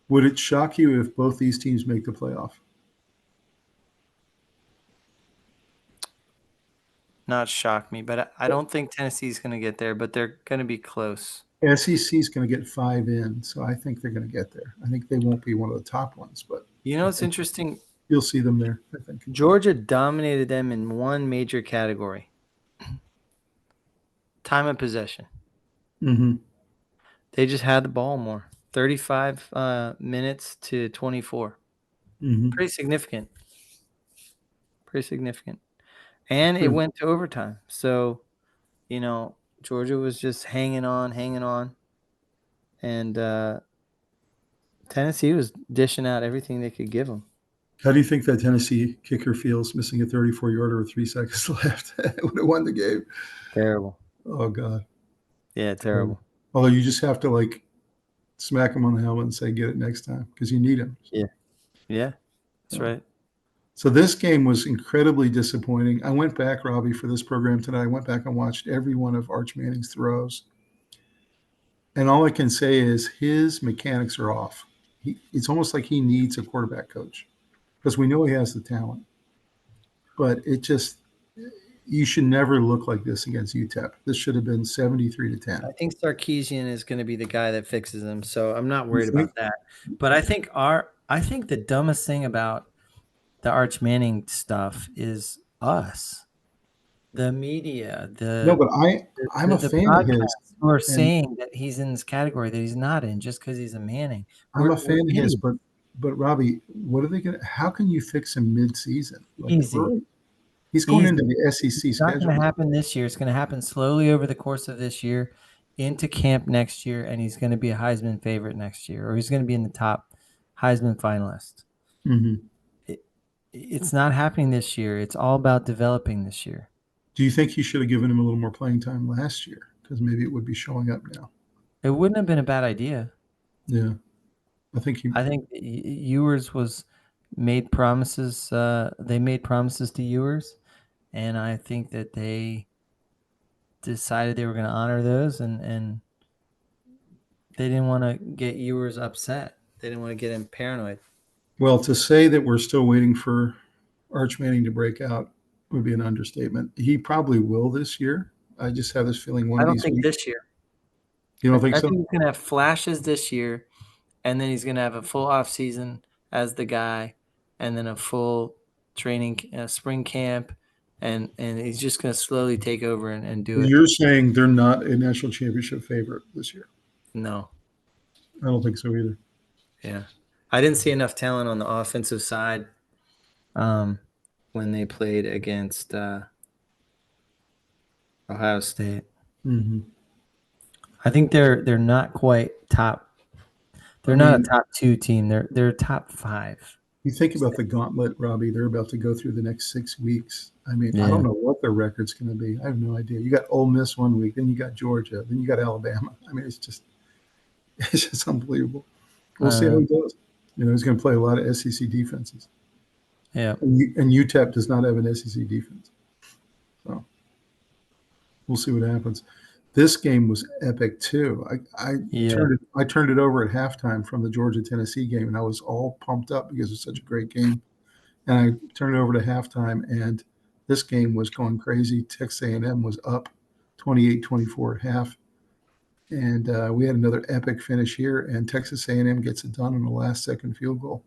Would it shock you if both these teams make the playoff? Not shock me, but I don't think Tennessee's going to get there, but they're going to be close. SEC is going to get 5 in, so I think they're going to get there. I think they won't be one of the top ones, but You know what's interesting? you'll see them there, I think. Georgia dominated them in one major category: time of possession. Mm-hmm. They just had the ball more. 35 minutes to 24. Mm-hmm. Pretty significant. And it went to overtime. So, Georgia was just hanging on. And Tennessee was dishing out everything they could give them. How do you think that Tennessee kicker feels missing a 34-yarder with 3 seconds left? It would have won the game. Terrible. Oh, God. Yeah, terrible. Although you just have to, smack him on the helmet and say, get it next time, because you need him. Yeah, that's right. So this game was incredibly disappointing. I went back, Robbie, for this program tonight. I went back and watched every one of Arch Manning's throws. And all I can say is his mechanics are off. It's almost like he needs a quarterback coach, because we know he has the talent. But you should never look like this against UTEP. This should have been 73-10. I think Sarkisian is going to be the guy that fixes him, so I'm not worried about that. But I think the dumbest thing about the Arch Manning stuff is us, the media, I'm a fan of his. Who are saying that he's in this category that he's not in just because he's a Manning. I'm a fan of his, but Robbie, what are they going to? How can you fix him mid-season? Easy. He's going into the SEC schedule. It's not going to happen this year. It's going to happen slowly over the course of this year, into camp next year, and he's going to be a Heisman favorite next year, or he's going to be in the top Heisman finalist. Mm-hmm. It's not happening this year. It's all about developing this year. Do you think you should have given him a little more playing time last year? Because maybe it would be showing up now. It wouldn't have been a bad idea. Yeah. I think Ewers was made promises. They made promises to Ewers, and I think that they decided they were going to honor those, and they didn't want to get Ewers upset. They didn't want to get him paranoid. Well, to say that we're still waiting for Arch Manning to break out would be an understatement. He probably will this year. I just have this feeling I don't think this year. You don't think so? I think he's going to have flashes this year, and then he's going to have a full off season as the guy, and then a full training spring camp, and he's just going to slowly take over and do it. You're saying they're not a national championship favorite this year? No. I don't think so either. Yeah. I didn't see enough talent on the offensive side when they played against Ohio State. Mm-hmm. I think they're not quite top. They're not a top 2 team. They're top 5. You think about the gauntlet, Robbie, they're about to go through the next 6 weeks. I mean, I don't know what their record's going to be. I have no idea. You got Ole Miss one week, then you got Georgia, then you got Alabama. I mean, it's just unbelievable. We'll see how he does. He's going to play a lot of SEC defenses. Yeah. And UTEP does not have an SEC defense. So we'll see what happens. This game was epic too. I turned it over at halftime from the Georgia-Tennessee game, and I was all pumped up because it's such a great game. And I turned it over to halftime, and this game was going crazy. Texas A&M was up 28-24 at half. And we had another epic finish here, and Texas A&M gets it done on the last-second field goal.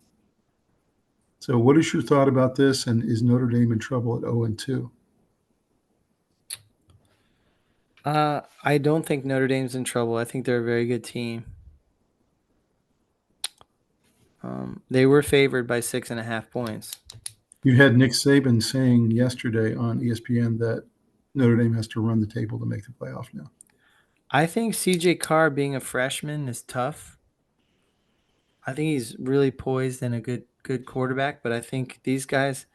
So what is your thought about this, and is Notre Dame in trouble at 0-2? I don't think Notre Dame's in trouble. I think they're a very good team. They were favored by 6.5 points. You had Nick Saban saying yesterday on ESPN that Notre Dame has to run the table to make the playoff now. I think CJ Carr being a freshman is tough. I think he's really poised and a good quarterback, but I think these guys,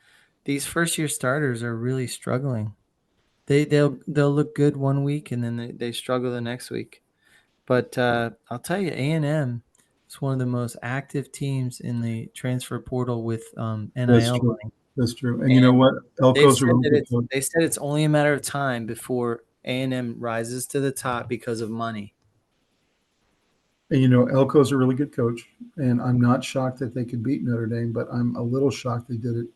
these first-year starters are really struggling. They'll look good one week and then they struggle the next week. But I'll tell you, A&M is one of the most active teams in the transfer portal with NIL money. That's true. And you know what? Elko's they said it's only a matter of time before A&M rises to the top because of money. And you know, Elko's a really good coach, and I'm not shocked that they could beat Notre Dame, but I'm a little shocked they did it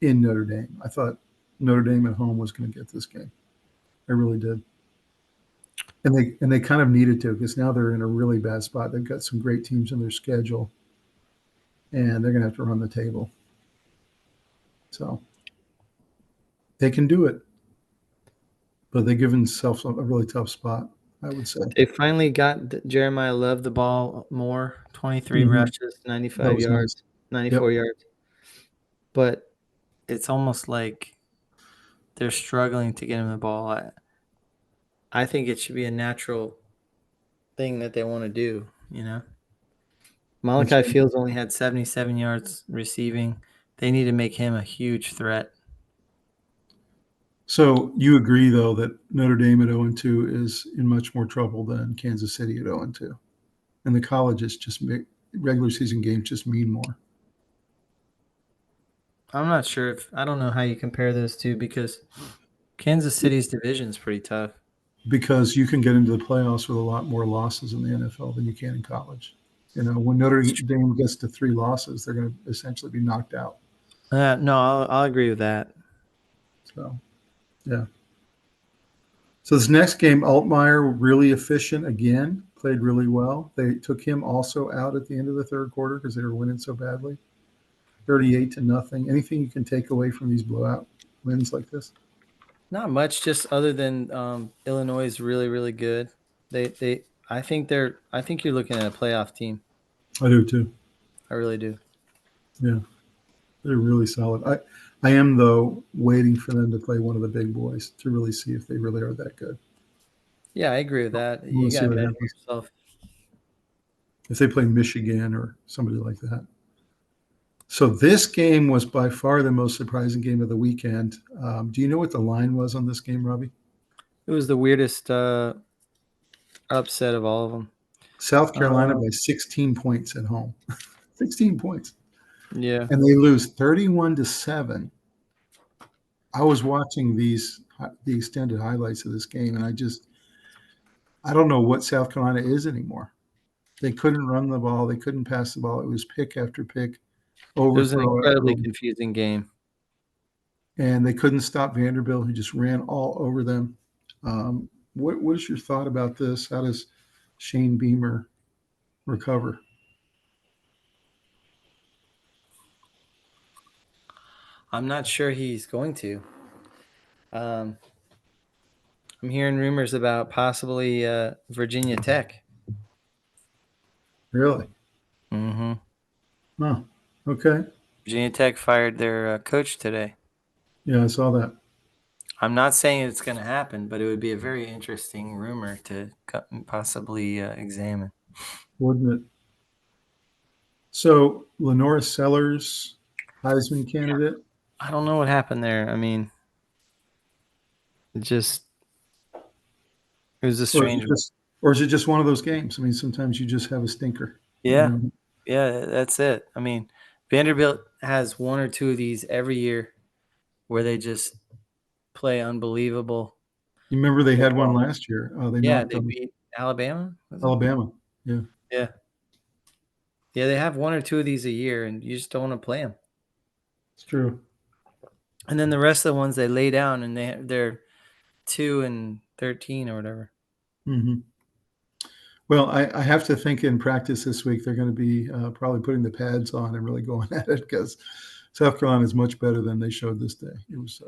in Notre Dame. I thought Notre Dame at home was going to get this game. I really did. And they kind of needed to, because now they're in a really bad spot. They've got some great teams in their schedule, and they're going to have to run the table. So they can do it, but they give themselves a really tough spot, I would say. They finally got Jeremiah Love the ball more, 23 rushes, 95 yards, nice. 94 yards. But it's almost like they're struggling to get him the ball. I think it should be a natural thing that they want to do, you know. Malachi Fields only had 77 yards receiving. They need to make him a huge threat. So you agree, though, that Notre Dame at 0-2 is in much more trouble than Kansas City at 0-2, and the colleges just make regular season games just mean more. I'm not sure I don't know how you compare those two, because Kansas City's division is pretty tough. Because you can get into the playoffs with a lot more losses in the NFL than you can in college. You know, when Notre Dame gets to 3 losses, they're going to essentially be knocked out. No, I'll agree with that. So, yeah. So this next game, Altmaier, really efficient again, played really well. They took him also out at the end of the third quarter because they were winning so badly. 38-0. Anything you can take away from these blowout wins like this? Not much, just other than Illinois is really, really good. I think you're looking at a playoff team. I do too. I really do. Yeah, they're really solid. I am, though, waiting for them to play one of the big boys to really see if they really are that good. Yeah, I agree with that. You got to bet yourself. If they play Michigan or somebody like that. So this game was by far the most surprising game of the weekend. Do you know what the line was on this game, Robbie? It was the weirdest upset of all of them. South Carolina by 16 points at home. 16 points. Yeah. And they lose 31-7. I was watching the extended highlights of this game, and I don't know what South Carolina is anymore. They couldn't run the ball. They couldn't pass the ball. It was pick after pick. It was an incredibly confusing game. And they couldn't stop Vanderbilt, who just ran all over them. What is your thought about this? How does Shane Beamer recover? I'm not sure he's going to. I'm hearing rumors about possibly Virginia Tech. Really? Mm-hmm. Oh, okay. Virginia Tech fired their coach today. Yeah, I saw that. I'm not saying it's going to happen, but it would be a very interesting rumor to possibly examine. Wouldn't it? So, Lenora Sellers, Heisman candidate? I don't know what happened there. I mean, it was a strange one. Or is it just one of those games? I mean, sometimes you just have a stinker. Yeah. You know? Yeah, that's it. I mean, Vanderbilt has one or two of these every year where they just play unbelievable. You remember they had one last year. They beat Alabama. Alabama, yeah. Yeah. Yeah, they have one or two of these a year, and you just don't want to play them. It's true. And then the rest of the ones they lay down, and they're 2-13 or whatever. Mm-hmm. Well, I have to think in practice this week they're going to be probably putting the pads on and really going at it because South Carolina is much better than they showed this day. It was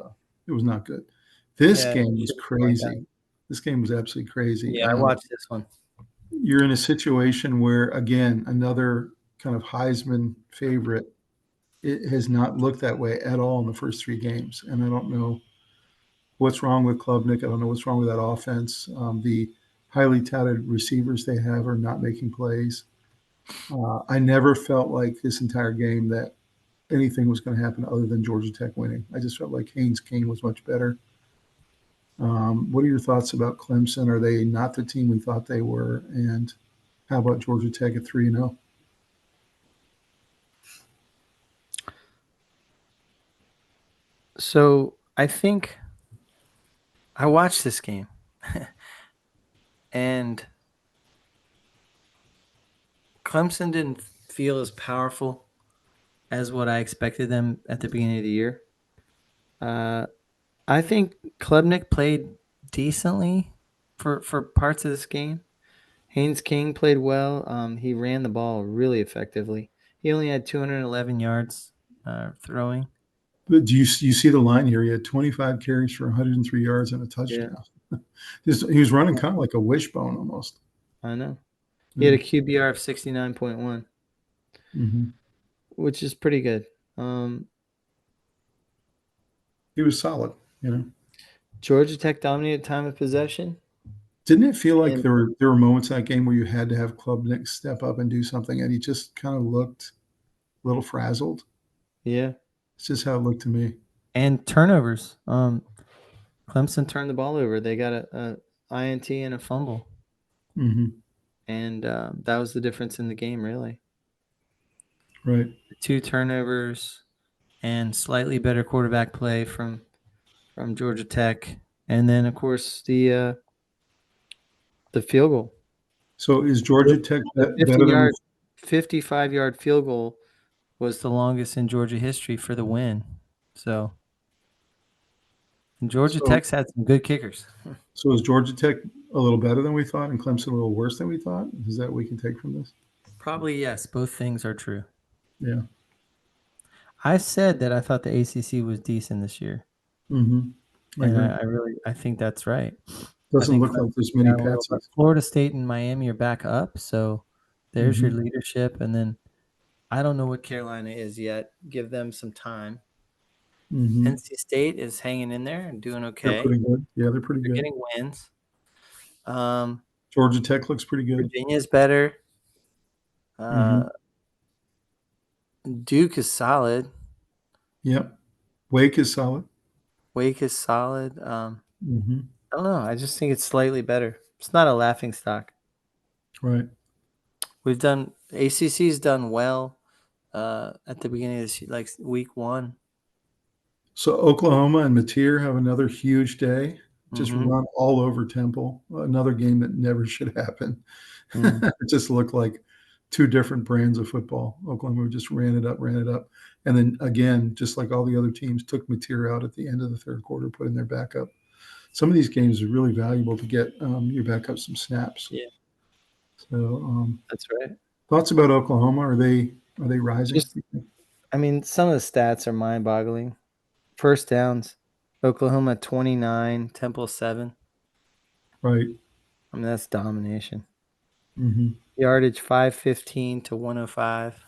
not good. This game was crazy. This game was absolutely crazy. Yeah, I watched this one. You're in a situation where, again, another kind of Heisman favorite, it has not looked that way at all in the first 3 games. And I don't know what's wrong with Klubnik. I don't know what's wrong with that offense. The highly touted receivers they have are not making plays. I never felt like this entire game that anything was going to happen other than Georgia Tech winning. I just felt like Haynes King was much better. What are your thoughts about Clemson? Are they not the team we thought they were? And how about Georgia Tech at 3-0? So I think I watched this game and Clemson didn't feel as powerful as what I expected them at the beginning of the year. I think Klubnik played decently for parts of this game. Haynes King played well. He ran the ball really effectively. He only had 211 yards throwing. But do you see the line here? He had 25 carries for 103 yards and a touchdown. Yeah. He was running kind of like a wishbone almost. I know. He had a QBR of 69.1, which is pretty good. He was solid, Georgia Tech dominated time of possession. Didn't it feel like there were moments in that game where you had to have Klubnik step up and do something, and he just kind of looked a little frazzled? Yeah. It's just how it looked to me. And turnovers. Clemson turned the ball over. They got a INT and a fumble. And that was the difference in the game, really. Right. 2 turnovers and slightly better quarterback play from Georgia Tech. And then, of course, the field goal. So is Georgia Tech better than 55-yard field goal was the longest in Georgia history for the win. So Georgia Tech's had some good kickers. So is Georgia Tech a little better than we thought and Clemson a little worse than we thought? Is that what we can take from this? Probably yes. Both things are true. Yeah. I said that I thought the ACC was decent this year. And I think that's right. Doesn't look like there's many patsies. Florida State and Miami are back up, so there's your leadership. And then I don't know what Carolina is yet. Give them some time. NC State is hanging in there and doing okay. They're pretty good. Yeah, they're pretty good. Getting wins. Georgia Tech looks pretty good. Virginia's better. Duke is solid. Yep. Wake is solid. I don't know. I just think it's slightly better. It's not a laughing stock. Right. ACC's done well at the beginning of this, like week 1. So Oklahoma and Mateer have another huge day. Just run all over Temple. Another game that never should happen. It just looked like 2 different brands of football. Oklahoma just ran it up. And then again, just like all the other teams, took Mateer out at the end of the 3rd quarter, put in their backup. Some of these games are really valuable to get your backup some snaps. Yeah. So that's right. Thoughts about Oklahoma? Are they rising? I mean, some of the stats are mind-boggling. First downs, Oklahoma 29, Temple 7. Right. I mean, that's domination. Yardage 515 to 105.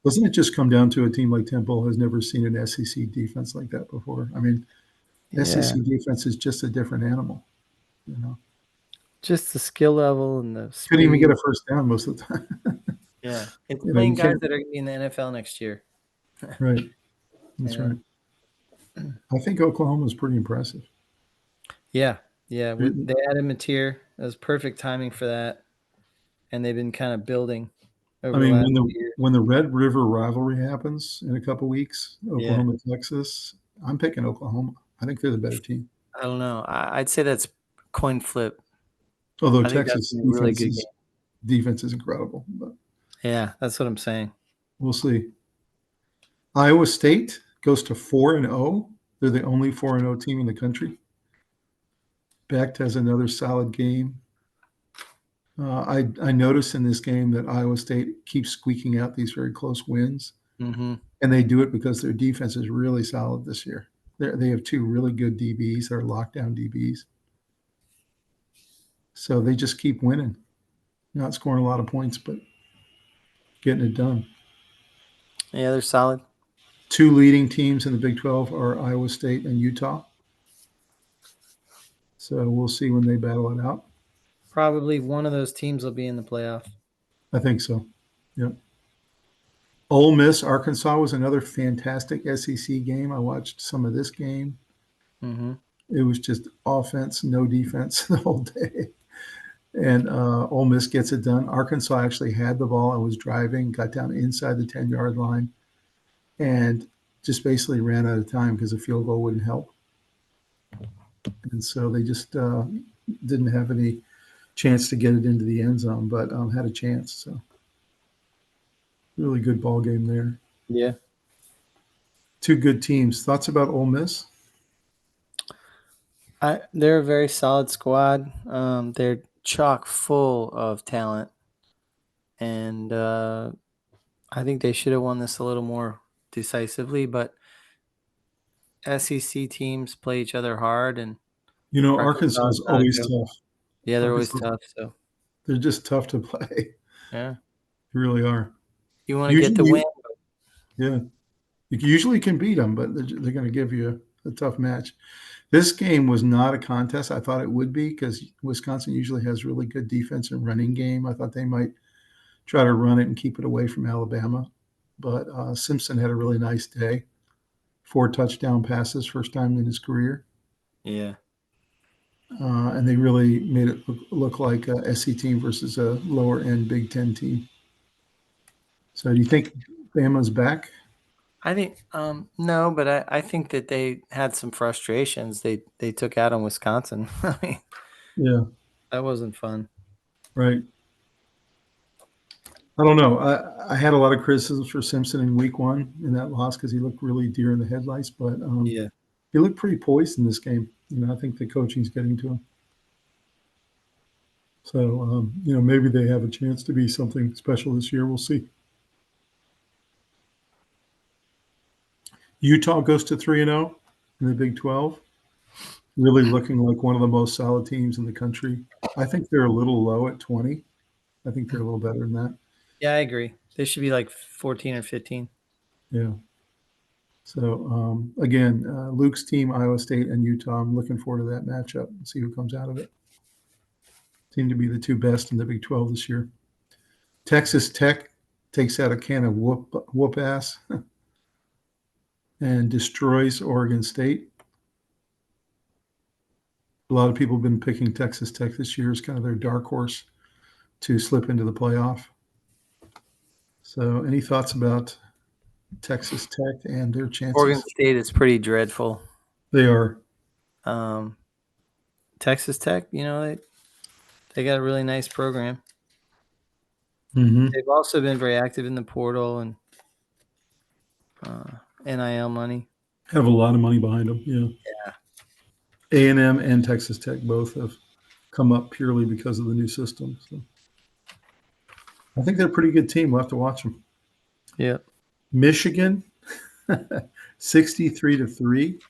Doesn't it just come down to a team like Temple has never seen an SEC defense like that before? I mean, SEC defense is just a different animal, Just the skill level and the speed. Couldn't even get a first down most of the time. Yeah. It's playing guys that are going to be in the NFL next year. Right. That's right. I think Oklahoma is pretty impressive. Yeah. Yeah. They added Mateer. It was perfect timing for that. And they've been kind of building over the last year. When the Red River rivalry happens in a couple weeks, Oklahoma, Texas, I'm picking Oklahoma. I think they're the better team. I don't know. I'd say that's coin flip. Although Texas defense is incredible. But yeah, that's what I'm saying. We'll see. Iowa State goes to 4-0. They're the only 4-0 team in the country. Becht has another solid game. I noticed in this game that Iowa State keeps squeaking out these very close wins, Mm-hmm. and they do it because their defense is really solid this year. They have two really good DBs. They're lockdown DBs. So they just keep winning. Not scoring a lot of points, but getting it done. Yeah, they're solid. Two leading teams in the Big 12 are Iowa State and Utah. So we'll see when they battle it out. Probably one of those teams will be in the playoff. I think so. Yep. Ole Miss, Arkansas was another fantastic SEC game. I watched some of this game. Mm-hmm. It was just offense, no defense the whole day. And Ole Miss gets it done. Arkansas actually had the ball and was driving, got down inside the 10-yard line, and just basically ran out of time because a field goal wouldn't help. And so they just didn't have any chance to get it into the end zone, but had a chance. So really good ball game there. Yeah. Two good teams. Thoughts about Ole Miss? They're a very solid squad. They're chock full of talent, and I think they should have won this a little more decisively. But SEC teams play each other hard, and Arkansas is not a always joke. tough. Yeah, they're always Arkansas, tough. So they're just tough to play. yeah, They really are. you want to get the win. Yeah. You usually can beat them, but they're going to give you a tough match. This game was not a contest. I thought it would be because Wisconsin usually has really good defense and running game. I thought they might try to run it and keep it away from Alabama. But Simpson had a really nice day. 4 touchdown passes, first time in his career. Yeah. And they really made it look like a SC team versus a lower-end Big Ten team. So do you think Bama's back? I think no, but I think that they had some frustrations. They took out on Wisconsin. I mean, Yeah, that wasn't fun. right. I don't know. I had a lot of criticisms for Simpson in week 1 in that loss because he looked really deer in the headlights, but Yeah. he looked pretty poised in this game. I think the coaching's getting to him. So, maybe they have a chance to be something special this year. We'll see. Utah goes to 3-0 in the Big 12, really looking like one of the most solid teams in the country. I think they're a little low at 20. I think they're a little better than that. Yeah, I agree. They should be like 14 or 15. Yeah. So, again, Luke's team, Iowa State and Utah, I'm looking forward to that matchup and see who comes out of it. Seem to be the two best in the Big 12 this year. Texas Tech takes out a can of whoop ass and destroys Oregon State. A lot of people have been picking Texas Tech this year as kind of their dark horse to slip into the playoff. So any thoughts about Texas Tech and their chances? Oregon State is pretty dreadful. They are. Texas Tech, they got a really nice program. Mm-hmm. They've also been very active in the portal and NIL money. Have a lot of money behind them. Yeah. A&M and Texas Tech both have come up purely because of the new system. So I think they're a pretty good team. We'll have to watch them. Yeah. Michigan, 63-3.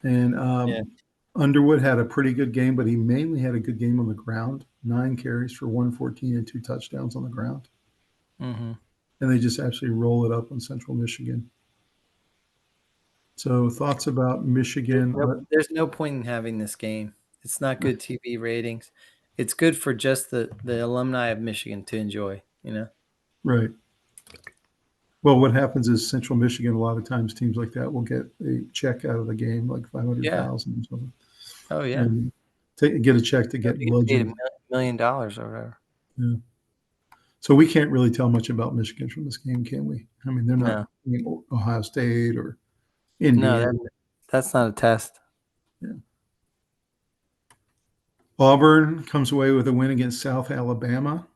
And Underwood had a pretty good game, but he mainly had a good game on the ground. 9 carries for 114 and 2 touchdowns on the ground. Mm-hmm. And they just absolutely roll it up on Central Michigan. So thoughts about Michigan? There's no point in having this game. It's not good TV ratings. It's good for just the alumni of Michigan to enjoy, Right. Well, what happens is Central Michigan, a lot of times teams like that will get a check out of the game, like 500,000 or something. Oh, yeah. And get a check to get paid bludgeoned. $1 million or whatever. Yeah. So we can't really tell much about Michigan from this game, can we? I mean, they're not Ohio State or Indiana. No, that's not a test. Yeah. Auburn comes away with a win against South Alabama.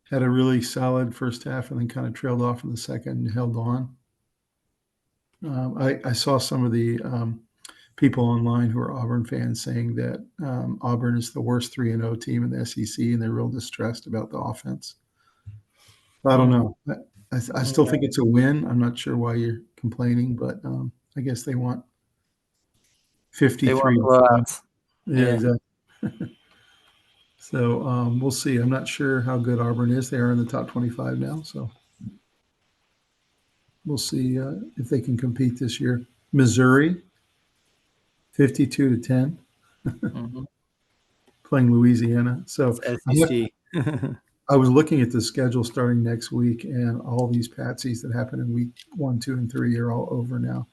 Had a really solid first half and then kind of trailed off in the second and held on. I saw some of the people online who are Auburn fans saying that Auburn is the worst 3-0 team in the SEC, and they're real distressed about the offense. I don't know. I still think it's a win. I'm not sure why you're complaining, but I guess they want 53. They want blowouts. Yeah, exactly. So we'll see. I'm not sure how good Auburn is. They are in the top 25 now, so we'll see if they can compete this year. Missouri, 52-10, playing Louisiana. So It's SEC. I was looking at the schedule starting next week, and all these patsies that happen in week 1, 2, and 3 are all over now.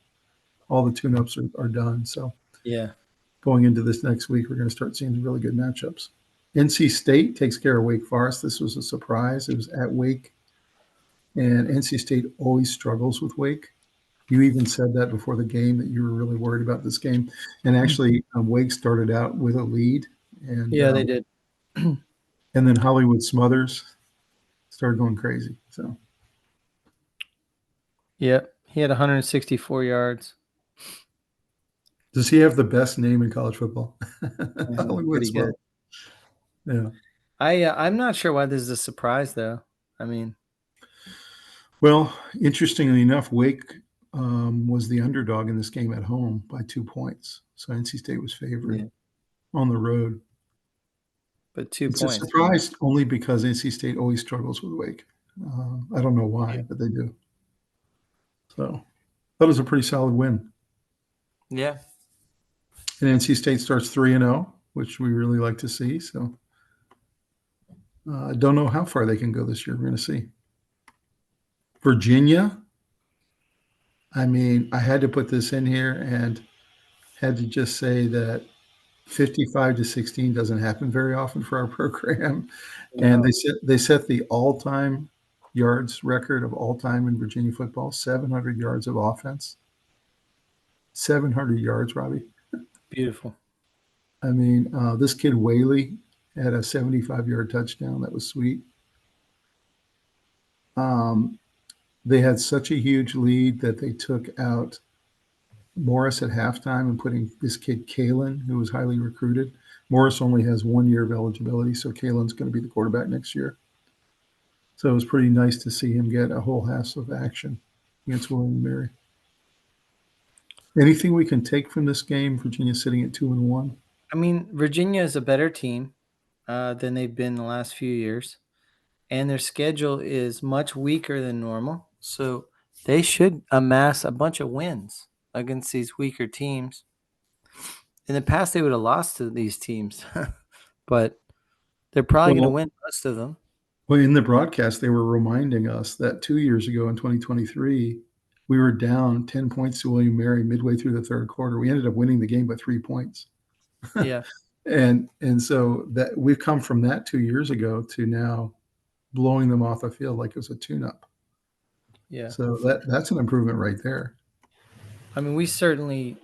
All the tune-ups are done. So Yeah. going into this next week, we're going to start seeing really good matchups. NC State takes care of Wake Forest. This was a surprise. It was at Wake, and NC State always struggles with Wake. You even said that before the game, that you were really worried about this game. And actually, Wake started out with a lead. And Yeah, they did. And then Hollywood Smothers started going crazy. So Yep. He had 164 yards. does he have the best name in college football? Hollywood Pretty good. Smothers. Yeah. I'm not sure why this is a surprise, though. I mean, Well, interestingly enough, Wake was the underdog in this game at home by 2 points. So NC State was favored on the road. but 2 It's points. a surprise only because NC State always struggles with Wake. I don't know why, but they do. So that was a pretty solid win. Yeah. And NC State starts 3-0, which we really like to see. So I don't know how far they can go this year. We're going to see. Virginia, I mean, I had to put this in here and had to just say that 55-16 doesn't happen very often for our program. And they set the all-time yards record of all time in Virginia football, 700 yards of offense. 700 yards, Robbie. Beautiful. I mean, this kid Whaley had a 75-yard touchdown. That was sweet. They had such a huge lead that they took out Morris at halftime and putting this kid Kalen, who was highly recruited. Morris only has 1 year of eligibility, so Kalen's going to be the quarterback next year. So it was pretty nice to see him get a whole half of action against William & Mary. Anything we can take from this game? Virginia sitting at 2-1. I mean, Virginia is a better team than they've been the last few years, and their schedule is much weaker than normal. So they should amass a bunch of wins against these weaker teams. In the past, they would have lost to these teams, but they're probably going to win most of them. Well, in the broadcast, they were reminding us that 2 years ago in 2023, we were down 10 points to William & Mary midway through the third quarter. We ended up winning the game by 3 points. Yeah. And so that we've come from that 2 years ago to now blowing them off the field like it was a tune-up. Yeah. So that's an improvement right there. I mean, we certainly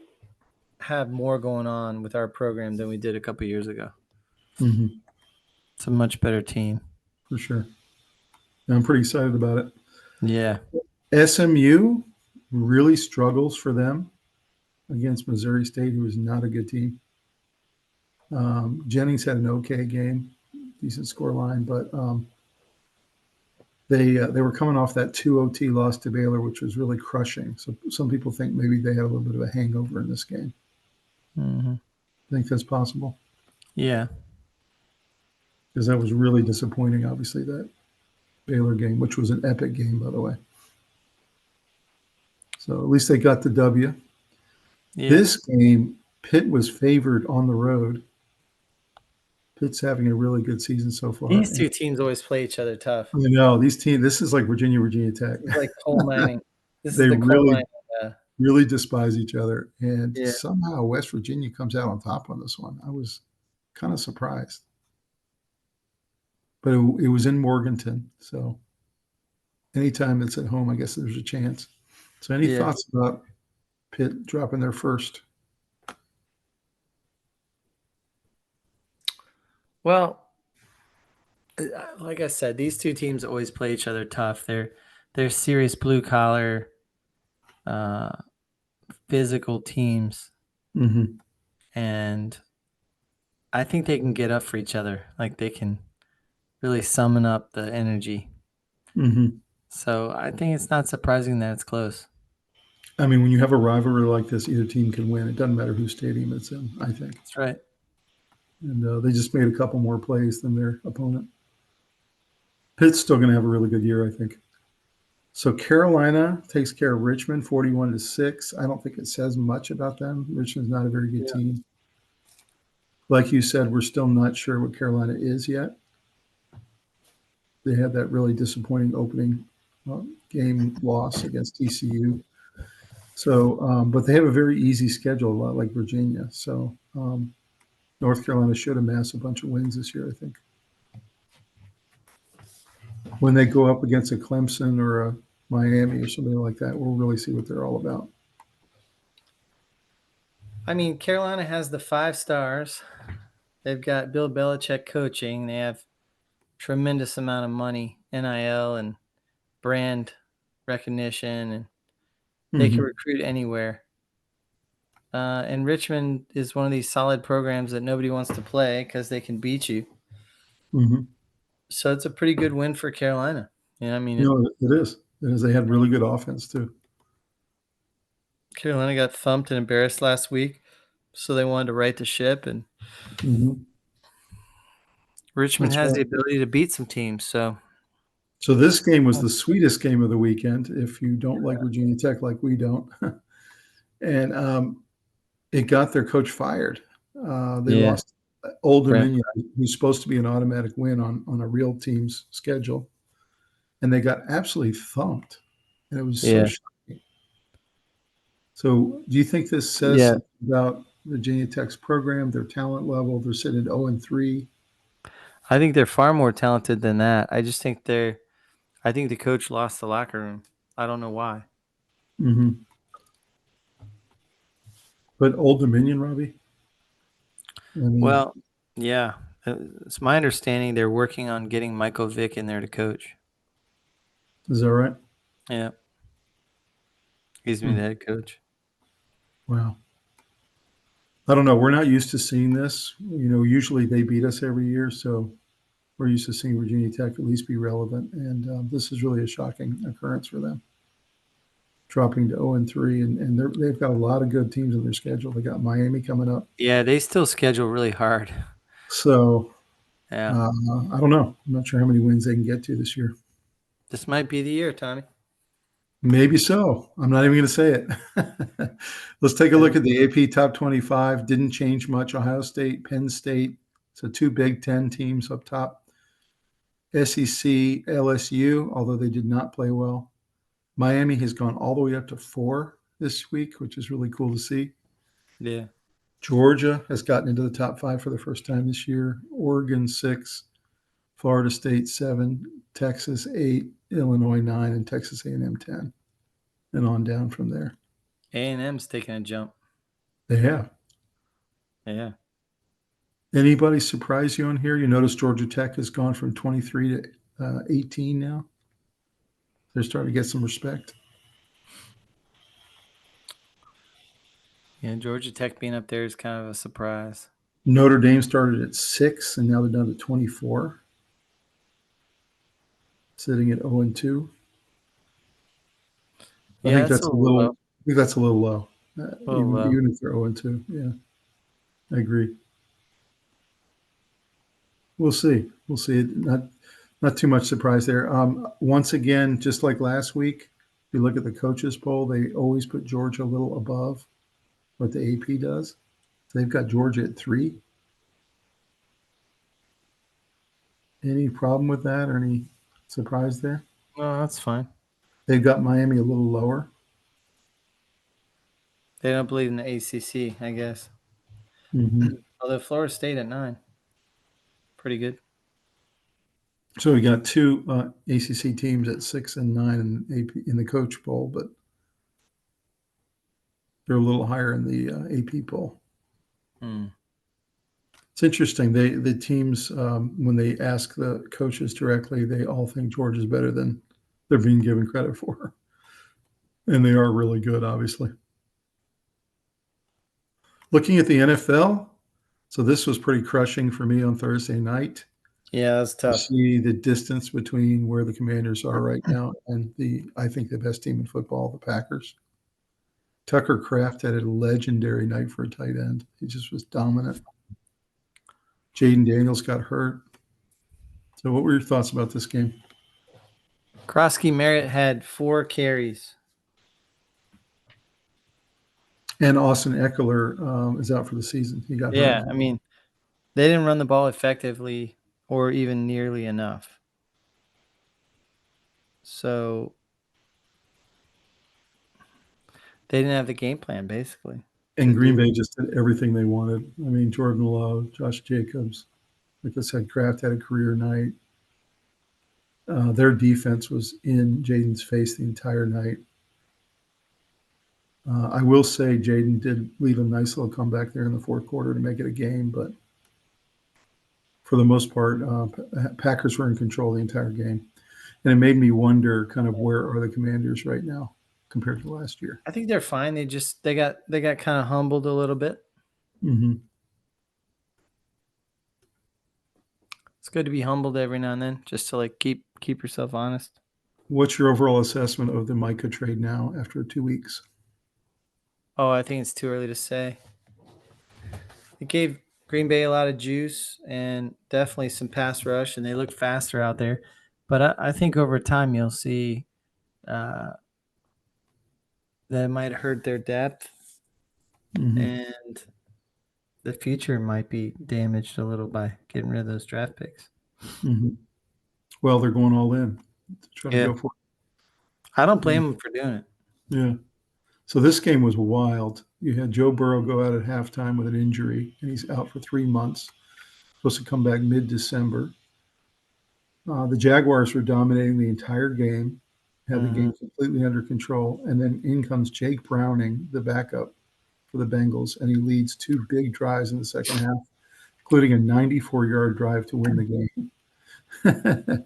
have more going on with our program than we did a couple years ago. Mm-hmm. It's a much better team. For sure. I'm pretty excited about it. Yeah. SMU really struggles for them against Missouri State, who is not a good team. Jennings had an okay game, decent score line, but they were coming off that 2 OT loss to Baylor, which was really crushing. So some people think maybe they had a little bit of a hangover in this game. Mm-hmm. I think that's possible. Yeah. Because that was really disappointing, obviously, that Baylor game, which was an epic game, by the way. So at least they got the W. Yeah. This game, Pitt was favored on the road. Pitt's having a really good season so far. These two teams always play each other tough. I know these teams. This is like Virginia Tech. It's like coal mining. They really despise each other, and somehow West Virginia comes out on top on this one. I was kind of surprised, but it was in Morganton, so anytime it's at home, I guess there's a chance. So, any thoughts about Pitt dropping their first? Well, like I said, these two teams always play each other tough. They're serious blue collar, physical teams. Mm-hmm. And I think they can get up for each other. Like they can really summon up the energy. Mm-hmm. So I think it's not surprising that it's close. I mean, when you have a rivalry like this, either team can win. It doesn't matter whose stadium it's in, I think. That's right. And they just made a couple more plays than their opponent. Pitt's still going to have a really good year, I think. So Carolina takes care of Richmond, 41-6. I don't think it says much about them. Richmond's not a very good team. Like you said, we're still not sure what Carolina is yet. They had that really disappointing opening game loss against TCU. So, but they have a very easy schedule, a lot like Virginia. So, North Carolina should amass a bunch of wins this year, I think. When they go up against a Clemson or a Miami or something like that, we'll really see what they're all about. I mean, Carolina has the 5 stars. They've got Bill Belichick coaching. They have tremendous amount of money, NIL and brand recognition, and they can recruit anywhere. And Richmond is one of these solid programs that nobody wants to play because they can beat you. Mm-hmm. So it's a pretty good win for Carolina. Yeah, I mean, It is. It is. They had really good offense too. Carolina got thumped and embarrassed last week, so they wanted to right the ship. And Richmond That's has the right. ability to beat some teams. So this game was the sweetest game of the weekend. If you don't like Virginia Tech like we don't, and it got their coach fired. They lost Old Dominion, who's supposed to be an automatic win on a real team's schedule, and they got absolutely thumped. And it was so shocking. So, do you think this says something about Virginia Tech's program, their talent level? They're sitting at 0-3. I think they're far more talented than that. I just think I think the coach lost the locker room. I don't know why. Mm-hmm. But Old Dominion, Robbie? I mean, Well, yeah. It's my understanding they're working on getting Michael Vick in there to coach. Is that right? Yeah. He's been the head coach. Wow. I don't know. We're not used to seeing this. Usually they beat us every year, so we're used to seeing Virginia Tech at least be relevant. And this is really a shocking occurrence for them, dropping to 0-3. And they've got a lot of good teams on their schedule. They got Miami coming up. Yeah, they still schedule really hard. So, Yeah. I don't know. I'm not sure how many wins they can get to this year. This might be the year, Tommy. Maybe so. I'm not even going to say it. Let's take a look at the AP Top 25. Didn't change much. Ohio State, Penn State. So 2 Big Ten teams up top. SEC, LSU, although they did not play well. Miami has gone all the way up to 4 this week, which is really cool to see. Yeah. Georgia has gotten into the top 5 for the first time this year. Oregon 6, Florida State 7, Texas 8, Illinois 9, and Texas A&M 10, and on down from there. A&M's taking a jump. They have. Yeah. Anybody surprise you on here? You notice Georgia Tech has gone from 23 to 18 now. They're starting to get some respect. Yeah, Georgia Tech being up there is kind of a surprise. Notre Dame started at 6, and now they're down to 24, sitting at 0-2. I think that's a little low. I think that's a little low. Even if they're 0-2. Yeah, I agree. We'll see. We'll see. Not too much surprise there. Once again, just like last week, if you look at the coaches poll, they always put Georgia a little above what the AP does. So they've got Georgia at 3. Any problem with that or any surprise there? No, that's fine. They've got Miami a little lower. They don't believe in the ACC, I guess. Mm-hmm. Although Florida State at 9. Pretty good. So we got 2 ACC teams at 6 and 9 in the coach poll, but they're a little higher in the AP poll. It's interesting. The teams, when they ask the coaches directly, they all think Georgia's better than they're being given credit for. And they are really good, obviously. Looking at the NFL, so this was pretty crushing for me on Thursday night. Yeah, that's To tough. see the distance between where the Commanders are right now and I think the best team in football, the Packers. Tucker Kraft had a legendary night for a tight end. He just was dominant. Jaden Daniels got hurt. So what were your thoughts about this game? Krosky Merritt had 4 carries. And Austin Eckler is out for the season. He got Yeah, hurt. I mean, they didn't run the ball effectively or even nearly enough. So they didn't have the game plan, basically. And Green Bay just did everything they wanted. I mean, Jordan Love, Josh Jacobs. Like I said, Kraft had a career night. Their defense was in Jaden's face the entire night. I will say Jaden did leave a nice little comeback there in the fourth quarter to make it a game, but for the most part, Packers were in control the entire game. And it made me wonder kind of where are the Commanders right now compared to last year. I think they're fine. They got kind of humbled a little bit. Mm-hmm. It's good to be humbled every now and then, just to like keep yourself honest. What's your overall assessment of the Micah trade now after 2 weeks? Oh, I think it's too early to say. It gave Green Bay a lot of juice and definitely some pass rush, and they look faster out there. But I think over time you'll see that it might hurt their depth, and the future might be damaged a little by getting rid of those draft picks. Mm-hmm. Well, they're going all in to try to go for it. I don't blame them for doing it. Yeah. So this game was wild. You had Joe Burrow go out at halftime with an injury, and he's out for 3 months. Supposed to come back mid-December. The Jaguars were dominating the entire game, had the game completely under control, and then in comes Jake Browning, the backup for the Bengals, and he leads 2 big drives in the second half, including a 94-yard drive to win the game.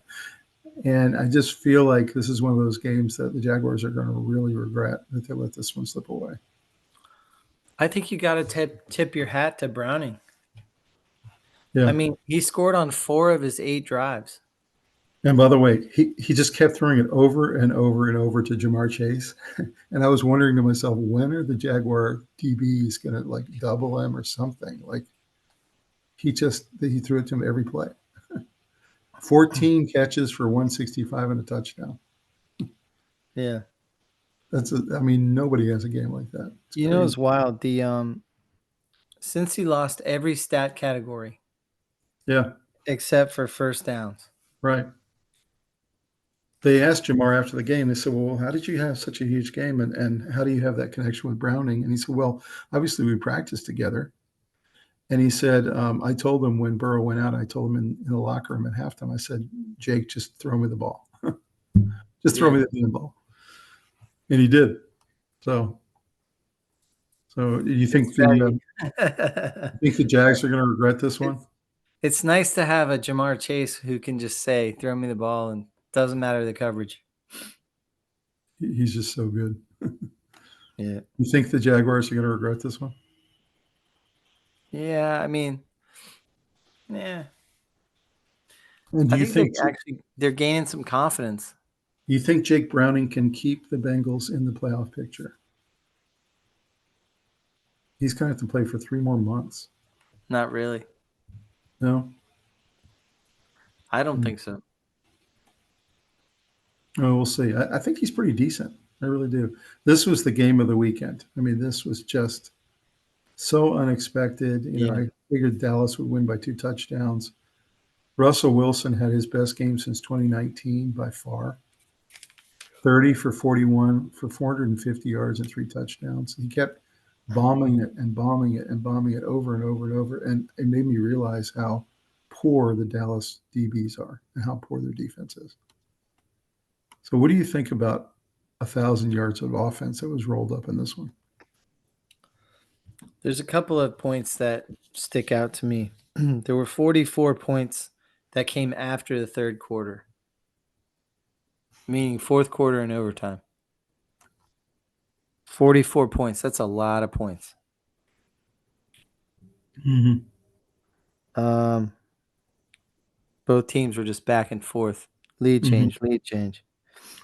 And I just feel like this is one of those games that the Jaguars are going to really regret that they let this one slip away. I think you got to tip your hat to Browning. Yeah. I mean, he scored on 4 of his 8 drives. And by the way, he just kept throwing it over and over and over to Jamar Chase. And I was wondering to myself, when are the Jaguar DBs going to like double him or something? Like he threw it to him every play. 14 catches for 165 and a touchdown. Yeah. Nobody has a game like that. It's you know, it's wild. The since he lost every stat category. Yeah. Except for first downs. Right. They asked Jamar after the game, they said, well, how did you have such a huge game? And how do you have that connection with Browning? And he said, well, obviously we practiced together. And he said, I told him when Burrow went out, I told him in the locker room at halftime, I said, Jake, just throw me the ball. Just throw me the damn ball. And he did. So you think the Jags are going to regret this one? It's nice to have a Jamar Chase who can just say, throw me the ball, and doesn't matter the coverage. He's just so good. Yeah. You think the Jaguars are going to regret this one? Yeah, I mean, yeah. And do you think they're gaining some confidence? You think Jake Browning can keep the Bengals in the playoff picture? He's going to have to play for 3 more months. Not really. No? I don't think so. Oh, we'll see. I think he's pretty decent. I really do. This was the game of the weekend. I mean, this was just so unexpected. I figured Dallas would win by 2 touchdowns. Russell Wilson had his best game since 2019 by far. 30 for 41 for 450 yards and 3 touchdowns. He kept bombing it and bombing it and bombing it over and over and over. And it made me realize how poor the Dallas DBs are and how poor their defense is. So what do you think about 1,000 yards of offense that was rolled up in this one? There's a couple of points that stick out to me. There were 44 points that came after the third quarter, meaning fourth quarter and overtime. 44 points. That's a lot of points. Mhm. Both teams were just back and forth. Lead Mhm. change, lead change.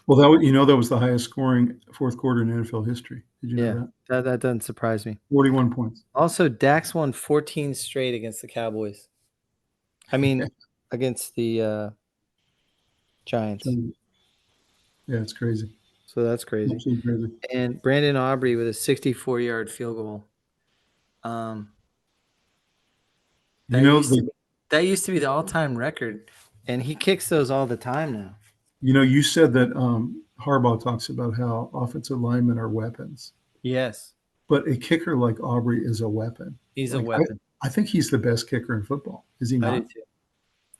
Well, that was the highest scoring fourth quarter in NFL history. Did you know Yeah, that? that doesn't surprise me. 41 points. Also, Dax won 14 straight against the Cowboys. I mean, against the Giants. Yeah, it's crazy. So that's crazy. Absolutely crazy. And Brandon Aubrey with a 64-yard field goal. Um, You that know used to the be, that used to be the all-time record, and he kicks those all the time now. you said that Harbaugh talks about how offensive linemen are weapons, Yes, but a kicker like Aubrey is a weapon. he's a Like weapon. I think he's the best kicker in football. Is he I do not? too.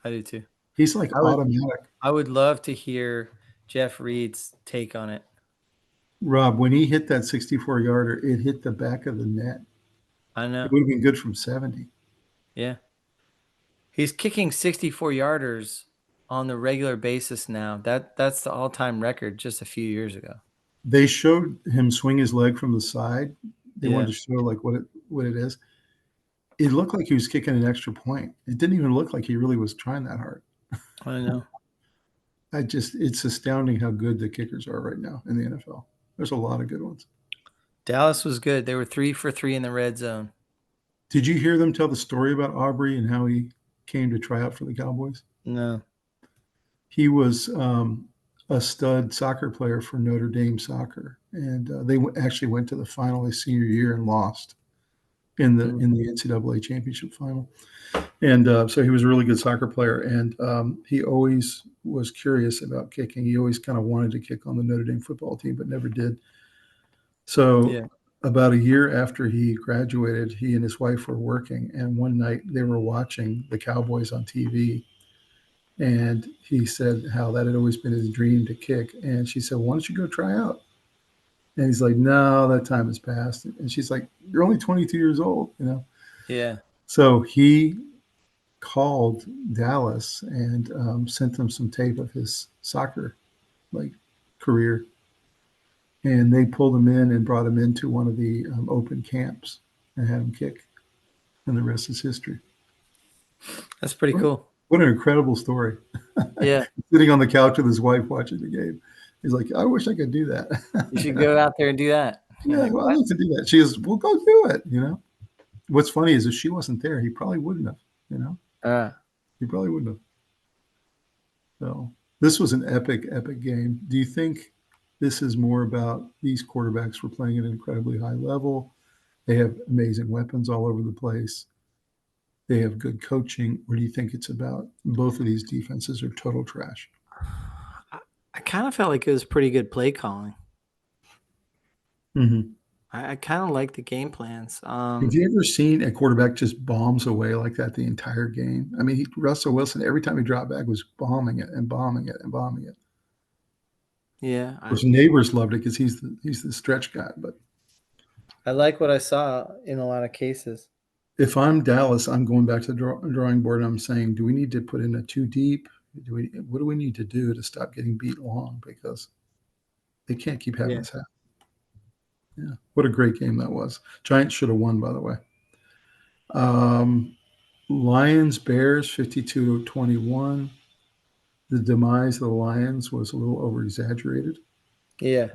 I do too. He's like I would automatic. I would love to hear Jeff Reed's take on it. Rob, when he hit that 64 yarder, it hit the back of the net. I It know. would have been good from 70. Yeah. He's kicking 64 yarders on the regular basis now. That's the all-time record just a few years ago. They showed him swing his leg from the side. They Yeah. wanted to show like what it is. It looked like he was kicking an extra point. It didn't even look like he really was trying that hard. I know. It's astounding how good the kickers are right now in the NFL. There's a lot of good ones. Dallas was good. They were 3 for 3 in the red zone. Did you hear them tell the story about Aubrey and how he came to try out for the Cowboys? No. He was a stud soccer player for Notre Dame soccer, and they actually went to the final his senior year and lost in the NCAA championship final. And so he was a really good soccer player, and he always was curious about kicking. He always kind of wanted to kick on the Notre Dame football team, but never did. So Yeah. about a year after he graduated, he and his wife were working, and one night they were watching the Cowboys on TV. And he said how that had always been his dream to kick. And she said, "Why don't you go try out?" And he's like, "No, that time has passed." And she's like, "You're only 22 years old, you know?" Yeah. So he called Dallas and sent them some tape of his soccer like career, and they pulled him in and brought him into one of the open camps and had him kick, and the rest is history. That's pretty What, cool. what an incredible story! Yeah. Sitting on the couch with his wife watching the game, he's like, "I wish I could do that." You should go out there and do that. You're Yeah, like, well, I'd what? like to do that. She goes, "Well, go do it." What's funny is if she wasn't there, he probably wouldn't have. He probably wouldn't have. So this was an epic game. Do you think this is more about these quarterbacks were playing at an incredibly high level? They have amazing weapons all over the place. They have good coaching. Or do you think it's about both of these defenses are total trash? I kind of felt like it was pretty good play calling. Mm-hmm. I kind of like the game plans. Have you ever seen a quarterback just bombs away like that the entire game? I mean, Russell Wilson, every time he dropped back, was bombing it and bombing it and bombing it. Yeah. Of course, neighbors loved it because he's the stretch guy. But I like what I saw in a lot of cases. if I'm Dallas, I'm going back to the drawing board and I'm saying, do we need to put in a two deep? What do we need to do to stop getting beat long? Because they can't keep having Yeah. this happen. Yeah. What a great game that was. Giants should have won, by the way. Lions, Bears, 52-21. The demise of the Lions was a little over exaggerated. Yeah.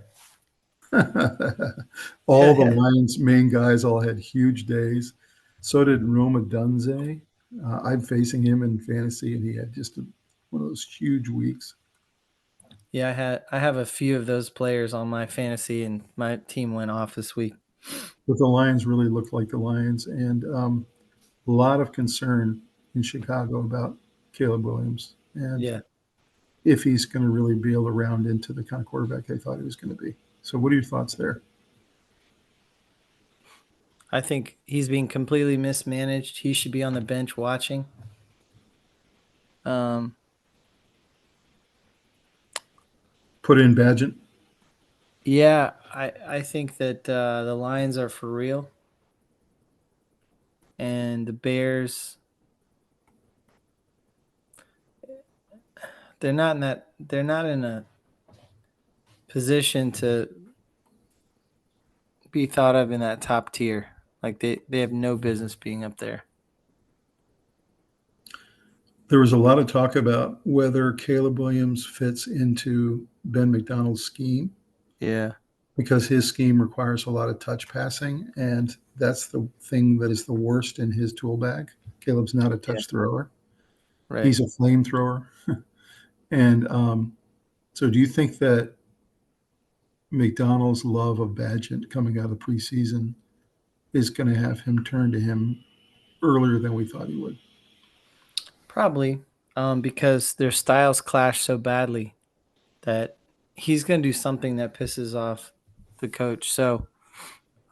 All the Lions main guys all had huge days. So did Roma Dunze. I'm facing him in fantasy, and he had just one of those huge weeks. Yeah, I have a few of those players on my fantasy, and my team went off this week. But the Lions really looked like the Lions, and a lot of concern in Chicago about Caleb Williams and Yeah. if he's going to really be able to round into the kind of quarterback they thought he was going to be. So, what are your thoughts there? I think he's being completely mismanaged. He should be on the bench watching. Put in Badgett. Yeah, I think that the Lions are for real, and the Bears, they're not in a position to be thought of in that top tier. Like they have no business being up there. There was a lot of talk about whether Caleb Williams fits into Ben McDonald's scheme Yeah. because his scheme requires a lot of touch passing, and that's the thing that is the worst in his tool bag. Caleb's not a touch thrower. Right. He's a flamethrower. And so do you think that McDonald's love of Badgett coming out of preseason is going to have him turn to him earlier than we thought he would? Probably, because their styles clash so badly that he's going to do something that pisses off the coach. So,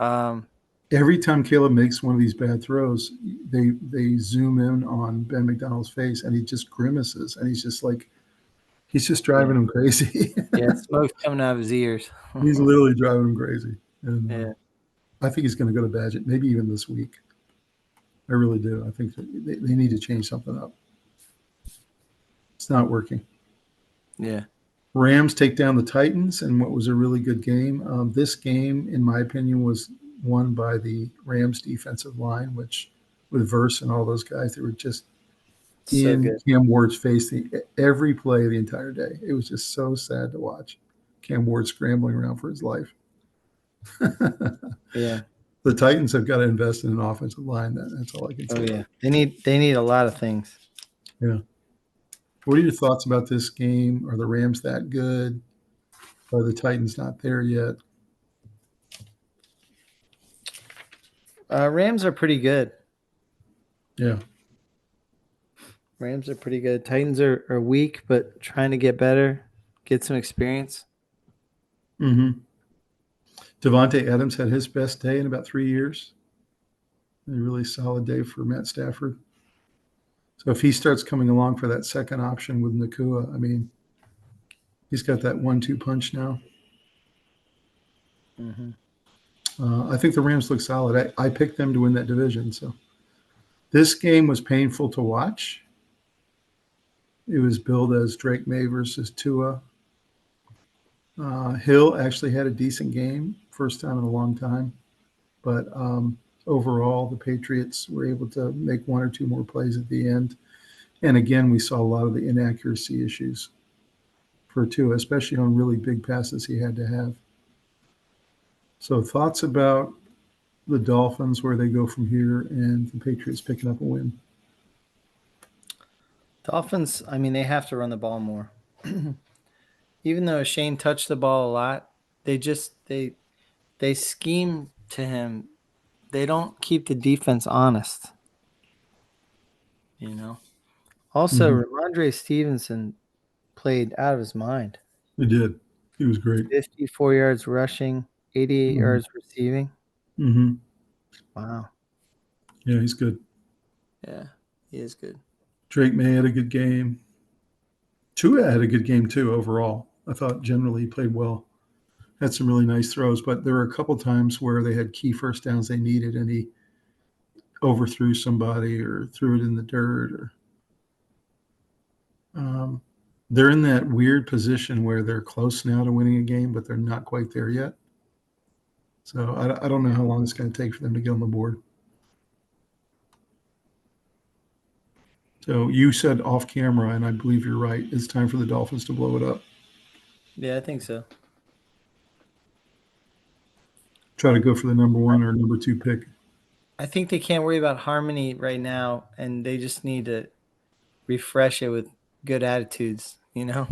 Every time Caleb makes one of these bad throws, they zoom in on Ben McDonald's face, and he just grimaces, and he's just like, he's just driving him crazy. yeah, smoke's coming out of his ears. He's literally driving him crazy. And Yeah. I think he's going to go to Badgett, maybe even this week. I really do. I think that they need to change something up. It's not working. Yeah. Rams take down the Titans in what was a really good game. This game, in my opinion, was won by the Rams defensive line, which with Verse and all those guys, they were just So in good. Cam Ward's face every play the entire day. It was just so sad to watch Cam Ward scrambling around for his life. Yeah. The Titans have got to invest in an offensive line. That's all I can say. Oh yeah. They need a lot of things. Yeah. What are your thoughts about this game? Are the Rams that good? Are the Titans not there yet? Rams are pretty good. Yeah. Rams are pretty good. Titans are weak, but trying to get better, get some experience. Mm-hmm. Devontae Adams had his best day in about 3 years. A really solid day for Matt Stafford. So if he starts coming along for that second option with Nakua, I mean, he's got that 1-2 punch now. Mm-hmm. I think the Rams look solid. I picked them to win that division. So this game was painful to watch. It was billed as Drake May versus Tua. Hill actually had a decent game, first time in a long time. But overall, the Patriots were able to make one or two more plays at the end. And again, we saw a lot of the inaccuracy issues for Tua, especially on really big passes he had to have. So thoughts about the Dolphins, where they go from here, and the Patriots picking up a win? Dolphins, I mean, they have to run the ball more. Even though Shane touched the ball a lot, they scheme to him. They don't keep the defense honest. You know. Also, Ramondre Stevenson played out of his mind. He did. He was great. 54 yards rushing, 88 yards receiving. Mm-hmm. Wow. Yeah, he's good. Yeah, he is good. Drake May had a good game. Tua had a good game too overall. I thought generally he played well. Had some really nice throws, but there were a couple times where they had key first downs they needed, and he overthrew somebody or threw it in the dirt. Or they're in that weird position where they're close now to winning a game, but they're not quite there yet. So I don't know how long it's going to take for them to get on the board. So you said off camera, and I believe you're right. It's time for the Dolphins to blow it up. Yeah, I think so. Try to go for the number 1 or number 2 pick. I think they can't worry about harmony right now, and they just need to refresh it with good attitudes, you know?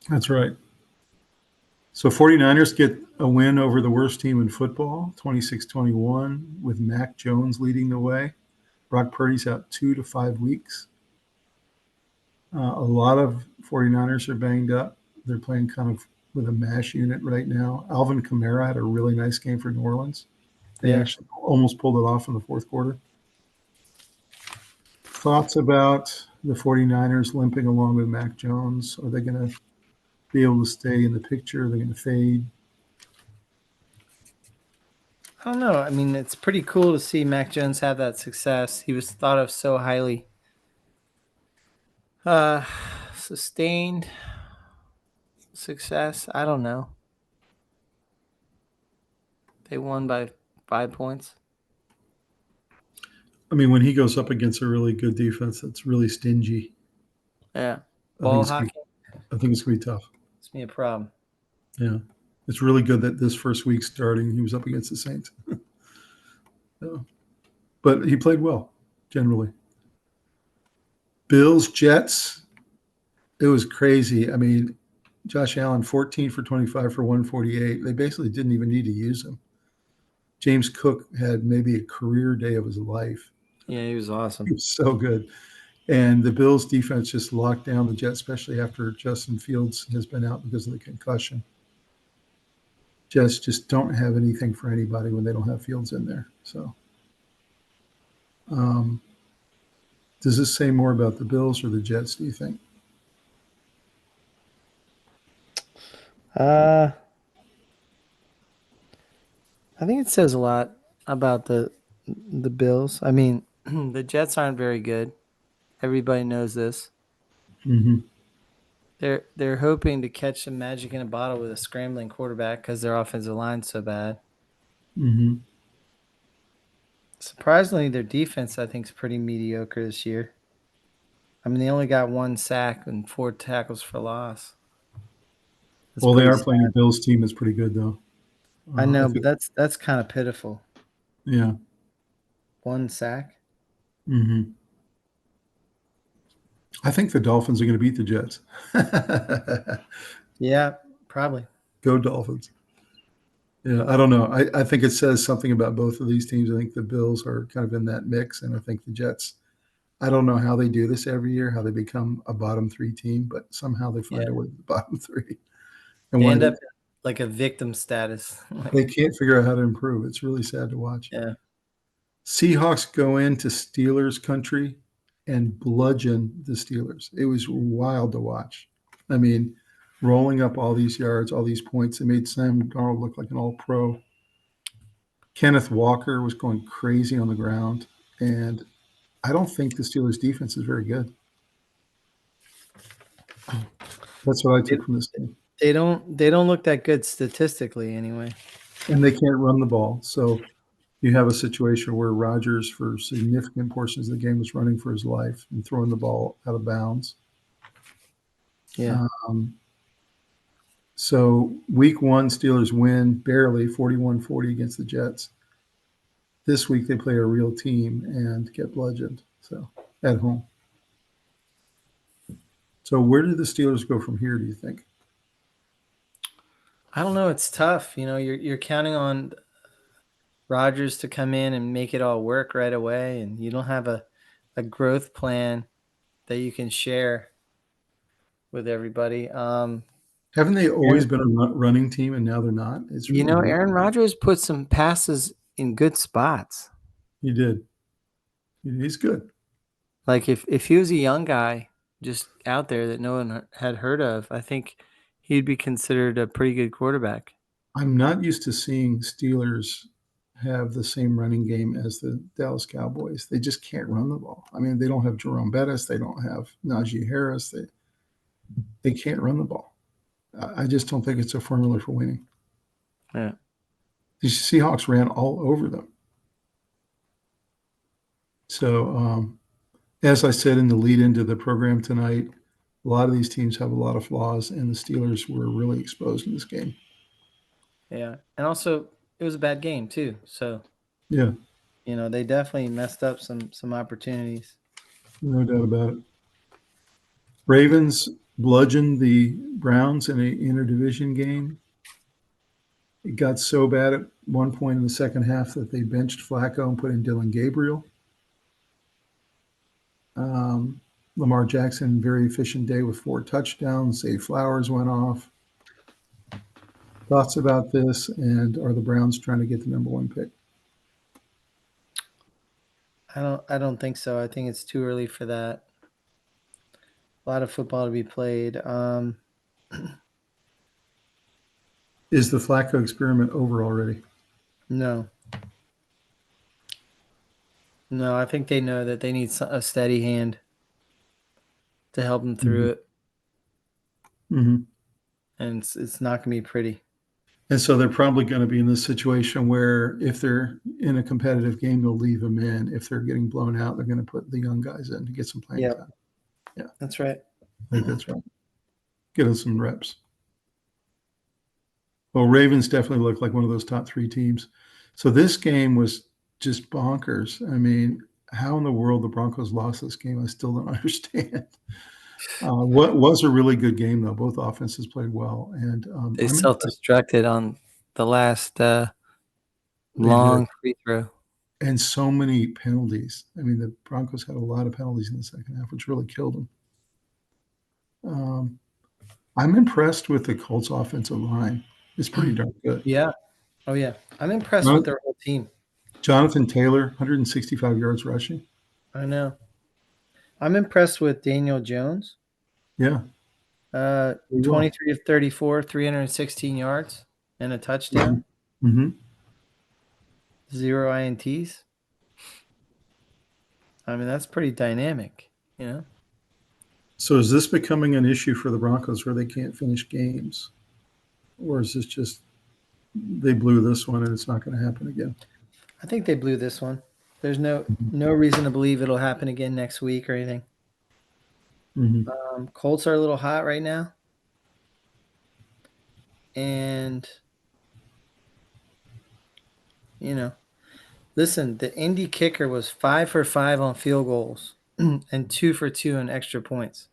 That's right. So 49ers get a win over the worst team in football, 26-21, with Mac Jones leading the way. Brock Purdy's out 2 to 5 weeks. A lot of 49ers are banged up. They're playing kind of with a mash unit right now. Alvin Kamara had a really nice game for New Orleans. They actually almost pulled it off in the fourth quarter. Thoughts about the 49ers limping along with Mac Jones? Are they going to be able to stay in the picture? Are they going to fade? I don't know. I mean, it's pretty cool to see Mac Jones have that success. He was thought of so highly. Sustained success. I don't know. They won by 5 points. I mean, when he goes up against a really good defense that's really stingy, Yeah. I think Ball it's gonna, hockey, I think it's gonna be tough. it's me a problem. Yeah, it's really good that this first week starting, he was up against the Saints. Yeah. But he played well generally. Bills Jets, it was crazy. I mean, Josh Allen 14 for 25 for 148. They basically didn't even need to use him. James Cook had maybe a career day of his life. Yeah, he was awesome. He was so good. And the Bills defense just locked down the Jets, especially after Justin Fields has been out because of the concussion. Jets just don't have anything for anybody when they don't have Fields in there. So, um, does this say more about the Bills or the Jets, do you think? I think it says a lot about the Bills. I mean, the Jets aren't very good. Everybody knows this. Mm-hmm. They're hoping to catch some magic in a bottle with a scrambling quarterback because their offensive line's so bad. Mm-hmm. Surprisingly, their defense I think is pretty mediocre this year. I mean, they only got 1 sack and 4 tackles for loss. That's Well, they pretty are sad. playing a Bills team that's pretty good, though. I I know, think, but that's kind of pitiful. yeah. 1 sack. Mm-hmm. I think the Dolphins are going to beat the Jets. Yeah, probably. Go Dolphins. Yeah, I don't know. I think it says something about both of these teams. I think the Bills are kind of in that mix, and I think the Jets. I don't know how they do this every year, how they become a bottom 3 team, but somehow they find Yeah, a way to the bottom 3. And they end when up like a victim status. they can't figure out how to improve, it's really sad to watch. Yeah, Seahawks go into Steelers country and bludgeon the Steelers. It was wild to watch. I mean, rolling up all these yards, all these points. They made Sam Darnold look like an all-pro. Kenneth Walker was going crazy on the ground, and I don't think the Steelers' defense is very good. That's what I they, took from this game. they don't look that good statistically anyway. And they can't run the ball. So you have a situation where Rodgers, for significant portions of the game, was running for his life and throwing the ball out of bounds. Yeah, So week 1, Steelers win barely 41-40 against the Jets. This week they play a real team and get bludgeoned. So at home. So where do the Steelers go from here, do you think? I don't know. It's tough. You're counting on Rodgers to come in and make it all work right away, and you don't have a growth plan that you can share with everybody. Haven't they always Aaron, been a running team and now they're not? It's really weird. Aaron Rodgers put some passes in good spots. He did. He's good. Like if he was a young guy just out there that no one had heard of, I think he'd be considered a pretty good quarterback. I'm not used to seeing Steelers have the same running game as the Dallas Cowboys. They just can't run the ball. I mean, they don't have Jerome Bettis. They don't have Najee Harris. They can't run the ball. I just don't think it's a formula for winning. Yeah. The Seahawks ran all over them. So, as I said in the lead into the program tonight, a lot of these teams have a lot of flaws, and the Steelers were really exposed in this game. Yeah. And also it was a bad game too. So, Yeah, they definitely messed up some opportunities. no doubt about it. Ravens bludgeoned the Browns in an interdivision game. It got so bad at one point in the second half that they benched Flacco and put in Dylan Gabriel. Lamar Jackson, very efficient day with 4 touchdowns. Zay Flowers went off. Thoughts about this, and are the Browns trying to get the number 1 pick? I don't think so. I think it's too early for that. A lot of football to be played. Is the Flacco experiment over already? No. No, I think they know that they need a steady hand to help them through it, Mm-hmm. and it's not going to be pretty. And so they're probably going to be in this situation where if they're in a competitive game, they'll leave them in. If they're getting blown out, they're going to put the young guys in to get some playing time. Yeah, that's right. I think that's right. Get us some reps. Well, Ravens definitely look like one of those top 3 teams. So this game was just bonkers. I mean, how in the world the Broncos lost this game, I still don't understand. What was a really good game, though. Both offenses played well. And They I'm self-destructed on the last long free throw. And so many penalties. I mean, the Broncos had a lot of penalties in the second half, which really killed them. I'm impressed with the Colts offensive line. It's pretty darn good. Yeah. Oh, yeah. I'm impressed with their whole team. Jonathan Taylor, 165 yards rushing. I know. I'm impressed with Daniel Jones. Yeah. 23 of 34, 316 yards and a touchdown. Mm-hmm. 0 INTs. I mean, that's pretty dynamic, you know? So is this becoming an issue for the Broncos where they can't finish games? Or is this just they blew this one and it's not going to happen again? I think they blew this one. There's no reason to believe it'll happen again next week or anything. Mm-hmm. Colts are a little hot right now. And, you know, listen, the Indy kicker was 5 for 5 on field goals and 2 for 2 on extra points.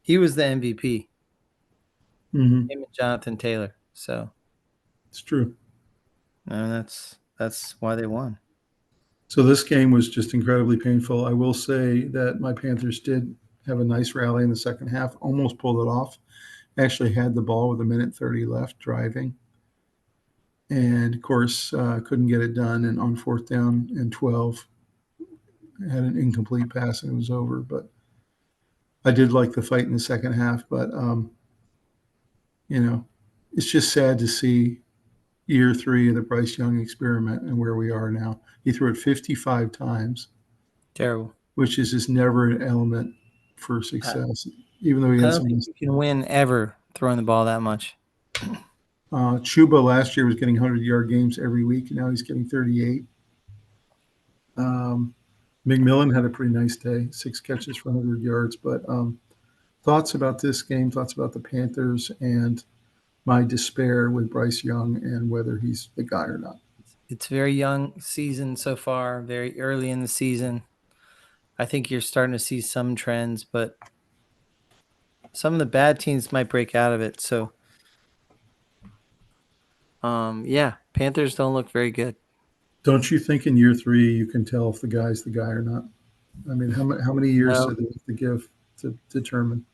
He was the MVP. Mm-hmm. Him and Jonathan Taylor. So it's true. And that's why they won. So this game was just incredibly painful. I will say that my Panthers did have a nice rally in the second half, almost pulled it off. Actually had the ball with 1:30 left driving. And, of course, couldn't get it done. And on 4th down and 12, had an incomplete pass and it was over. But I did like the fight in the second half. But, you know, it's just sad to see year 3 of the Bryce Young experiment and where we are now. He threw it 55 times. Terrible. Which is just never an element for success. Even though he I had don't think you can win ever throwing the ball that much. Chuba last year was getting 100-yard games every week, and now he's getting 38. McMillan had a pretty nice day, 6 catches for 100 yards. But thoughts about this game, thoughts about the Panthers, and my despair with Bryce Young and whether he's the guy or not. It's very young season so far, very early in the season. I think you're starting to see some trends, but some of the bad teams might break out of it. So, yeah, Panthers don't look very good. Don't you think in year 3 you can tell if the guy's the guy or not? I mean, how many years do they have to give to determine?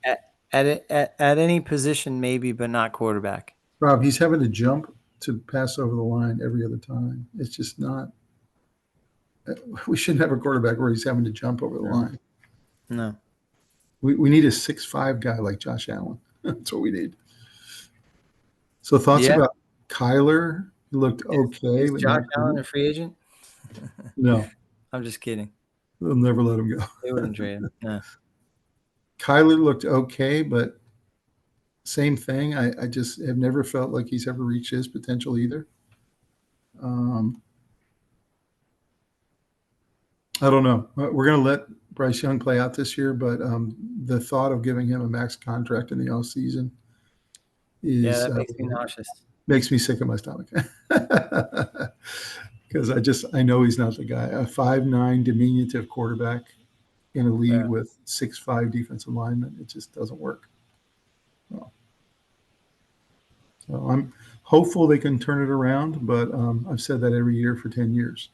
At any position, maybe, but not quarterback. Rob, he's having to jump to pass over the line every other time. It's just not. We shouldn't have a quarterback where he's having to jump over the line. No. We need a 6'5" guy like Josh Allen. That's what we need. So thoughts about Kyler? He looked okay. Is Josh Allen a free agent? No. I'm just kidding. They'll never let him go. They wouldn't trade him. No. Kyler looked okay, but same thing. I just have never felt like he's ever reached his potential either. I don't know. We're going to let Bryce Young play out this year, but the thought of giving him a max contract in the offseason that makes me nauseous. Makes me sick in my stomach. Because I know he's not the guy. A 5'9" diminutive quarterback in a league with 6'5" defensive linemen, it just doesn't work. So I'm hopeful they can turn it around, but I've said that every year for 10 years.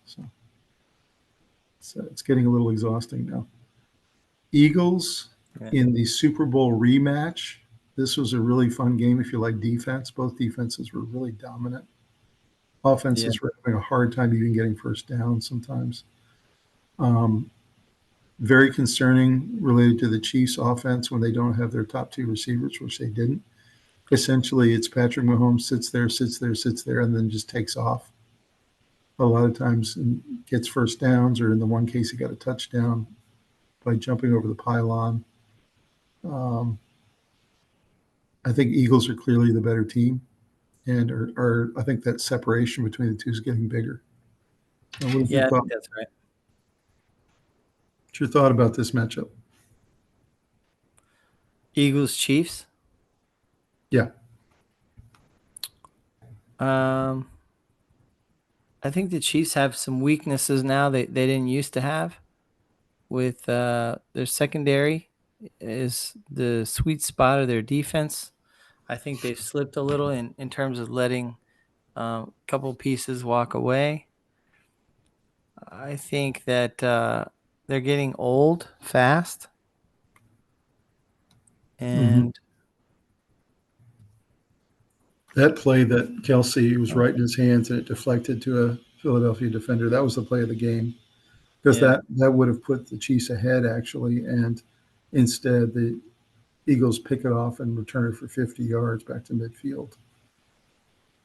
So it's getting a little exhausting now. Eagles in the Super Bowl rematch. This was a really fun game if you like defense. Both defenses were really dominant. Offenses were having a hard time even getting first down sometimes. Very concerning related to the Chiefs offense when they don't have their top 2 receivers, which they didn't. Essentially, it's Patrick Mahomes sits there, and then just takes off. A lot of times and gets first downs, or in the one case, he got a touchdown by jumping over the pylon. I think Eagles are clearly the better team. and I think that separation between the two is getting bigger. What is Yeah, your I thought? think that's right. What's your thought about this matchup? Eagles Chiefs. Yeah. I think the Chiefs have some weaknesses now they didn't used to have. With their secondary is the sweet spot of their defense. I think they've slipped a little in terms of letting a couple pieces walk away. I think that they're getting old fast, and That play that Kelsey was right in his hands and it deflected to a Philadelphia defender, that was the play of the game. Because yeah, that would have put the Chiefs ahead, actually. And instead, the Eagles pick it off and return it for 50 yards back to midfield.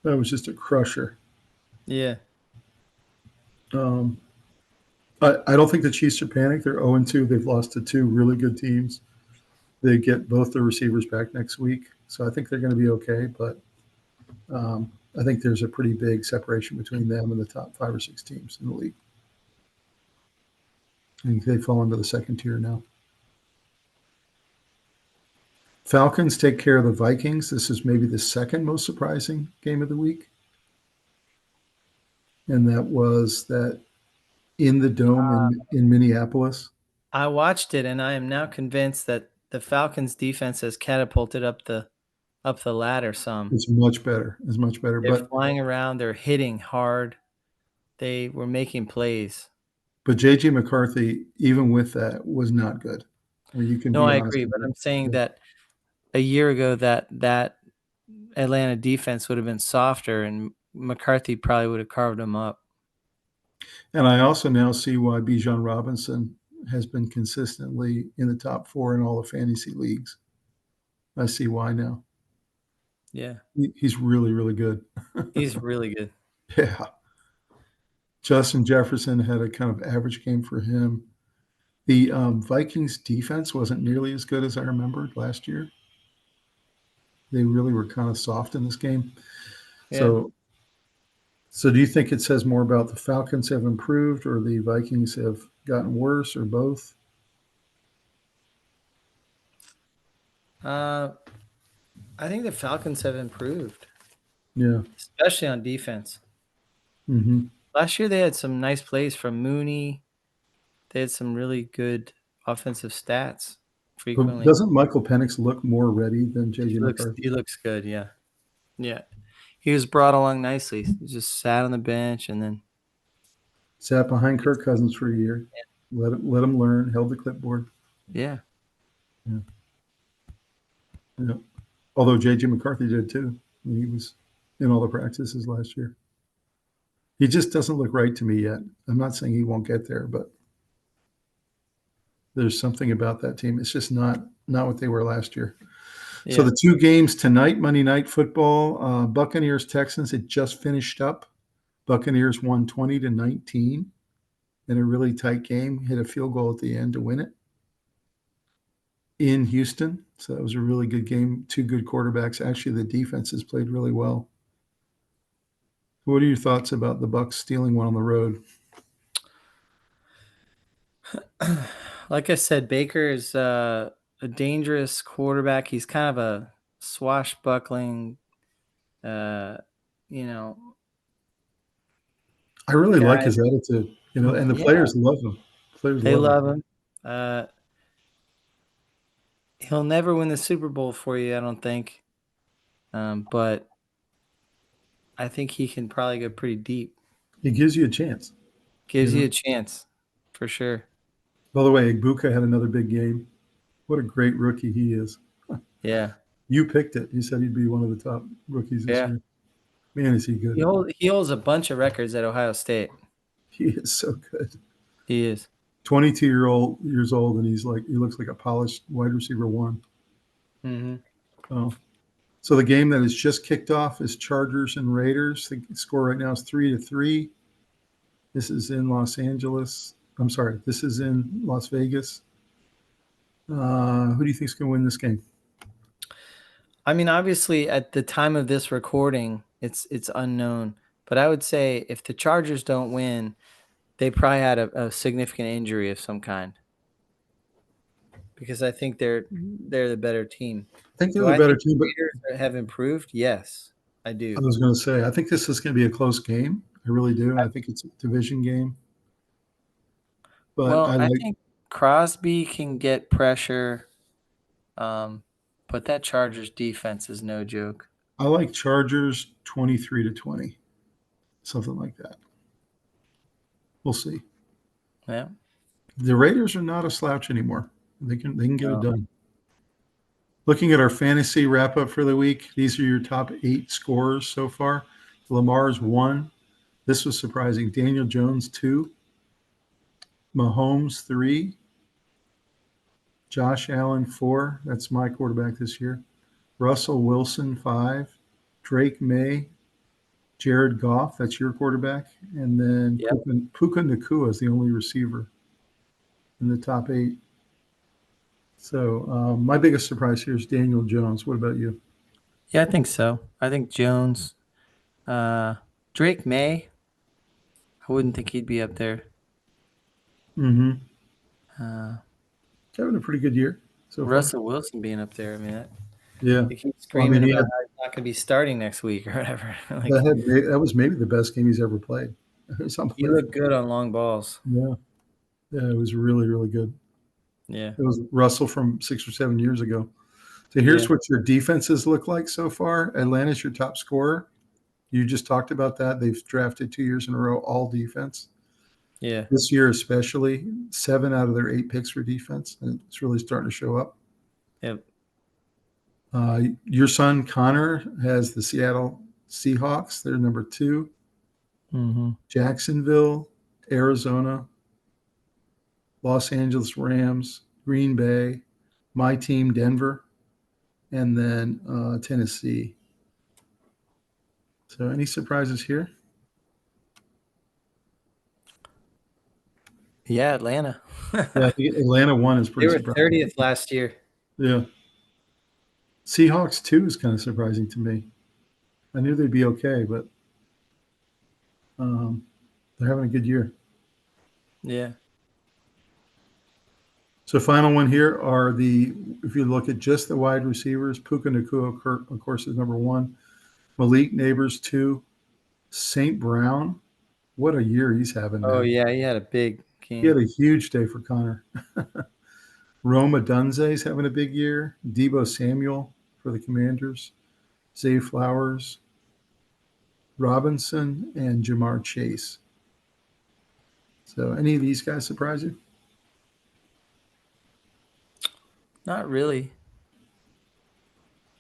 That was just a crusher. yeah, Um, I don't think the Chiefs are panicked. They're 0-2. They've lost to two really good teams. They get both the receivers back next week. So I think they're going to be okay. But I think there's a pretty big separation between them and the top 5 or 6 teams in the league. I think they fall into the second tier now. Falcons take care of the Vikings. This is maybe the second most surprising game of the week. And that was that in the dome in Minneapolis. I watched it, and I am now convinced that the Falcons' defense has catapulted up the ladder some. It's much better. It's much better. They're But flying around. They're hitting hard. They were making plays. J.J. McCarthy, even with that, was not good. I mean, you can No, be I honest agree, with but that. I'm saying Yeah. that a year ago that Atlanta defense would have been softer, and McCarthy probably would have carved them up. And I also now see why Bijan Robinson has been consistently in the top 4 in all the fantasy leagues. I see why now. Yeah, He's really, really good. he's really good. Yeah. Justin Jefferson had a kind of average game for him. The Vikings defense wasn't nearly as good as I remembered last year. They really were kind of soft in this game. Yeah. So do you think it says more about the Falcons have improved or the Vikings have gotten worse or both? I think the Falcons have improved, Yeah. especially on defense. Mm-hmm. Last year they had some nice plays from Mooney. They had some really good offensive stats But frequently. doesn't Michael Penix look more ready than J.J. McCarthy? He looks good, yeah. Yeah. He was brought along nicely. He just sat on the bench and then Sat behind Kirk Cousins for a year. Let him learn. Held the clipboard. yeah. Yeah. Yeah. Although J.J. McCarthy did too. I mean, he was in all the practices last year. He just doesn't look right to me yet. I'm not saying he won't get there, but there's something about that team. It's just not what they were last year. So Yeah. the 2 games tonight, Monday Night Football, Buccaneers Texans. It just finished up. Buccaneers won 20-19 in a really tight game. Hit a field goal at the end to win it in Houston. So that was a really good game. 2 good quarterbacks. Actually, the defenses played really well. What are your thoughts about the Bucs stealing one on the road? Like I said, Baker is a dangerous quarterback. He's kind of a swashbuckling, uh, you know, I really like guy. his attitude, and the Yeah, players love him. Players they love him. love him. He'll never win the Super Bowl for you, I don't think. But I think he can probably go pretty deep. He gives you a chance. Gives you a chance, for sure. By the way, Ibuka had another big game. What a great rookie he is. Yeah, You picked it. You said he'd be one of the top rookies this yeah. year. Man, is he good. He holds a bunch of records at Ohio State. He is so good. He is. 22 years old, and he looks like a polished wide receiver 1. Mm-hmm. Oh. So the game that has just kicked off is Chargers and Raiders. The score right now is 3-3. This is in Los Angeles. I'm sorry, this is in Las Vegas. Who do you think is going to win this game? I mean, obviously, at the time of this recording, It's unknown. But I would say if the Chargers don't win, they probably had a significant injury of some kind. Because I think they're the better team. I think they're Do the I better think team, the but Raiders have improved? Yes, I I do. was going to say, I think this is going to be a close game. I really do. I think it's a division game. But Well, I I like think Crosby can get pressure, but that Chargers defense is no joke. Chargers 23-20, something like that. We'll see. Yeah. The Raiders are not a slouch anymore. They can get it No. done. Looking at our fantasy wrap up for the week, these are your top 8 scorers so far. Lamar's 1. This was surprising. Daniel Jones 2. Mahomes 3. Josh Allen 4. That's my quarterback this year. Russell Wilson 5. Drake May. Jared Goff, that's your quarterback. And then Yep. Puka Nacua is the only receiver in the top 8. So my biggest surprise here is Daniel Jones. What about you? Yeah, I think so. I think Jones, Drake May. I wouldn't think he'd be up there. Mm-hmm. Uh, Having a pretty good year so far. Russell Wilson being up there. I mean, Yeah. they keep Well, I screaming mean, about how he's not going to be starting next week or whatever. Like, that was maybe the best game he's ever played. It was he unbelievable. looked good on long balls. Yeah. Yeah, it was really, really good. Yeah. It was Russell from 6 or 7 years ago. So here's what your defenses look like so far. Atlanta's your top scorer. You just talked about that. They've drafted 2 years in a row, all defense. Yeah. This year especially, 7 out of their 8 picks for defense. And it's really starting to show up. Yep. Your son, Connor, has the Seattle Seahawks. They're number 2. Mm-hmm. Jacksonville, Arizona, Los Angeles Rams, Green Bay, my team, Denver, and then Tennessee. So any surprises here? Yeah, Atlanta. Yeah, I think Atlanta 1 is They pretty were surprising. 30th last year. Yeah. Seahawks 2 is kind of surprising to me. I knew they'd be okay, but they're having a good year. Yeah. So final one here are if you look at just the wide receivers, Puka Nacua, of course, is number 1. Malik Neighbors 2. St. Brown, what a year he's having, Oh, man. yeah. He had a big He had game. a huge day for Connor. Roma Dunze's having a big year. Debo Samuel for the Commanders. Zay Flowers, Robinson, and Jamar Chase. So any of these guys surprise you? Not really.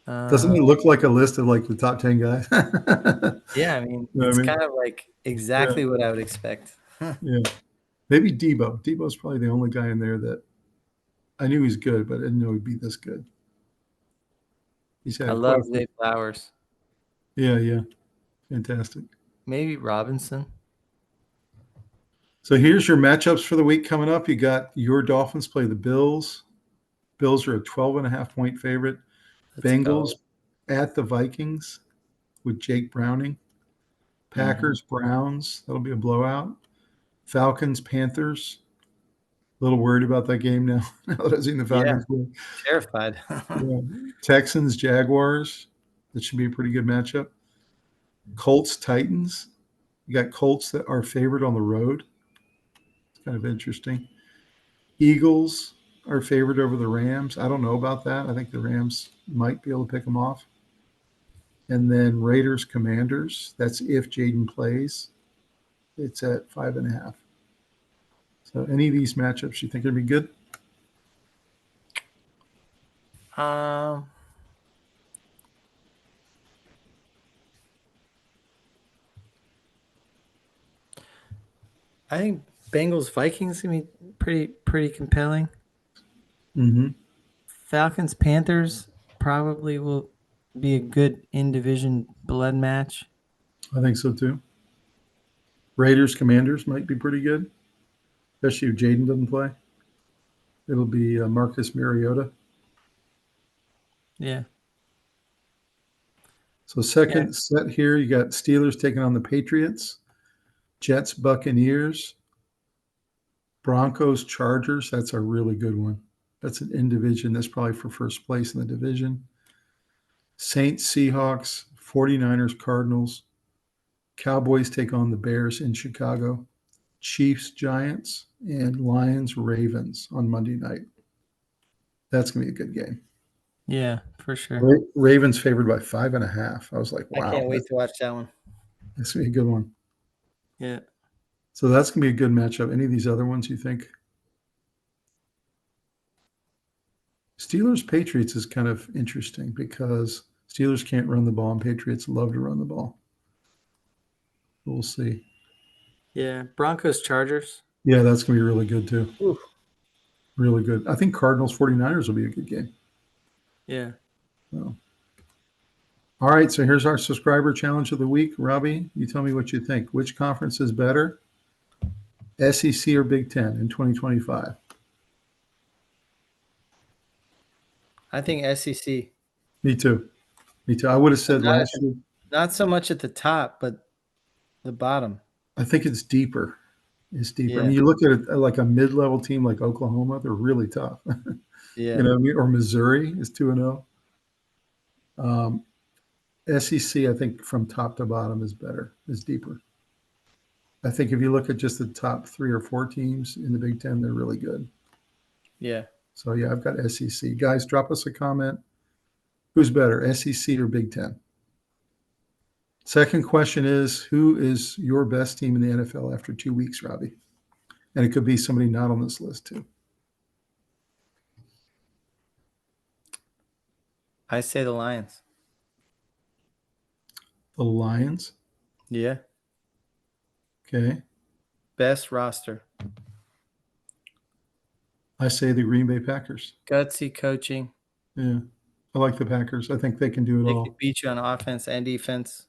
Doesn't it look like a list of like the top 10 guys? Yeah, I mean, You know what it's I mean? kind of like exactly what I would expect. Yeah. Maybe Debo. Debo's probably the only guy in there that I knew he's good, but I didn't know he'd be this good. He's I had quite love a few. Zay Flowers. Yeah. Fantastic. Maybe Robinson. So here's your matchups for the week coming up. You got your Dolphins play the Bills. Bills are a 12.5-point favorite. Let's Bengals go. at the Vikings with Jake Browning. Packers, Browns. That'll be a blowout. Falcons, Panthers. A little worried about that game now. Now that I've seen the Yeah, Falcons play. terrified. Yeah. Texans, Jaguars. That should be a pretty good matchup. Colts, Titans. You got Colts that are favored on the road. It's kind of interesting. Eagles are favored over the Rams. I don't know about that. I think the Rams might be able to pick them off. And then Raiders, Commanders. That's if Jaden plays. It's at 5.5. So any of these matchups you think would be good? I think Bengals Vikings gonna be pretty compelling. Mm-hmm. Falcons Panthers probably will be a good in division blood match. I think so too. Raiders, Commanders might be pretty good, especially if Jaden doesn't play. It'll be Marcus Mariota. Yeah. So second set here, you got Steelers taking on the Patriots, Jets, Buccaneers, Broncos, Chargers. That's a really good one. That's an in division. That's probably for first place in the division. Saints, Seahawks, 49ers, Cardinals, Cowboys take on the Bears in Chicago, Chiefs, Giants, and Lions, Ravens on Monday night. That's going to be a good game. Yeah, for sure. Ravens favored by 5.5. I was like, wow. I can't wait to watch that one. That's going to be a good one. Yeah. So that's going to be a good matchup. Any of these other ones you think? Steelers Patriots is kind of interesting because Steelers can't run the ball and Patriots love to run the ball. We'll see. Yeah. Broncos Chargers. Yeah, that's going to be really good too. Oof. Really good. I think Cardinals 49ers will be a good game. Yeah. So. All right, so here's our subscriber challenge of the week. Robbie, you tell me what you think. Which conference is better, SEC or Big Ten in 2025? I think SEC. Me too. I would have said last year. Not so much at the top, but the bottom. I think it's deeper. It's deeper. Yeah. I mean, you look at it like a mid-level team like Oklahoma, they're really tough. Yeah. You know what I mean? Or Missouri is 2-0. SEC, I think from top to bottom is better, is deeper. I think if you look at just the top 3 or 4 teams in the Big Ten, they're really good. Yeah. So, yeah, I've got SEC. Guys, drop us a comment. Who's better, SEC or Big Ten? Second question is, who is your best team in the NFL after 2 weeks, Robbie? And it could be somebody not on this list, too. I say the Lions. The Lions? Yeah. Okay. Best roster. I say the Green Bay Packers. Gutsy coaching. Yeah. I like the Packers. I think they can do it all. They can beat you on offense and defense.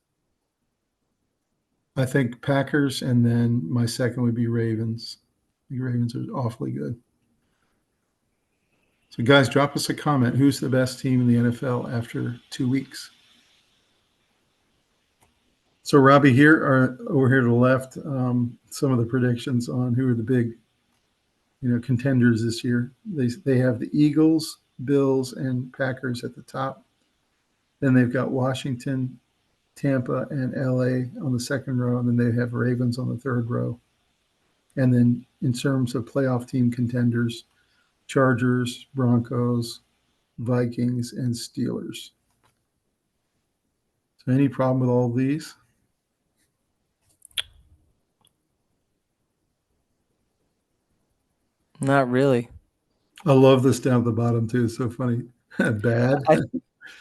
I think Packers, and then my second would be Ravens. The Ravens are awfully good. So, guys, drop us a comment. Who's the best team in the NFL after 2 weeks? So, Robbie, over here to the left, some of the predictions on who are the big, contenders this year. They have the Eagles, Bills, and Packers at the top. Then they've got Washington, Tampa, and LA on the second row, and then they have Ravens on the third row. And then in terms of playoff team contenders, Chargers, Broncos, Vikings, and Steelers. So any problem with all these? Not really. I love this down at the bottom too. It's so funny. Bad.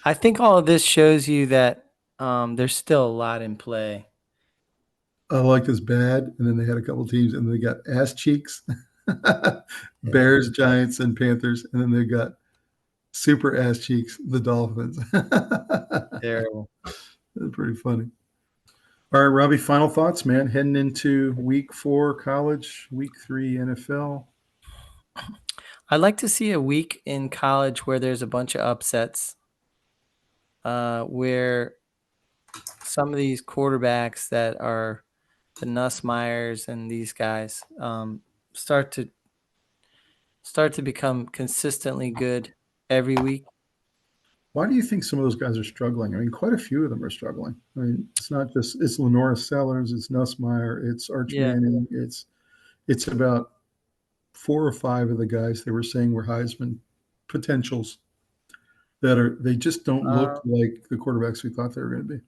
I think all of this shows you that there's still a lot in play. I like this bad. And then they had a couple teams, and they got ass cheeks, Bears, Giants, and Panthers. And then they got super ass cheeks, the Dolphins. Terrible. That's pretty funny. All right, Robbie, final thoughts, man. Heading into week 4 college, week 3 NFL. I'd like to see a week in college where there's a bunch of upsets, where some of these quarterbacks that are the Nussmeyers and these guys start to become consistently good every week. Why do you think some of those guys are struggling? I mean, quite a few of them are struggling. I mean, it's not just it's Lenora Sellers, it's Nussmeier, it's Arch Manning, it's about 4 or 5 of the guys they were saying were Heisman potentials they just don't look like the quarterbacks we thought they were going to be.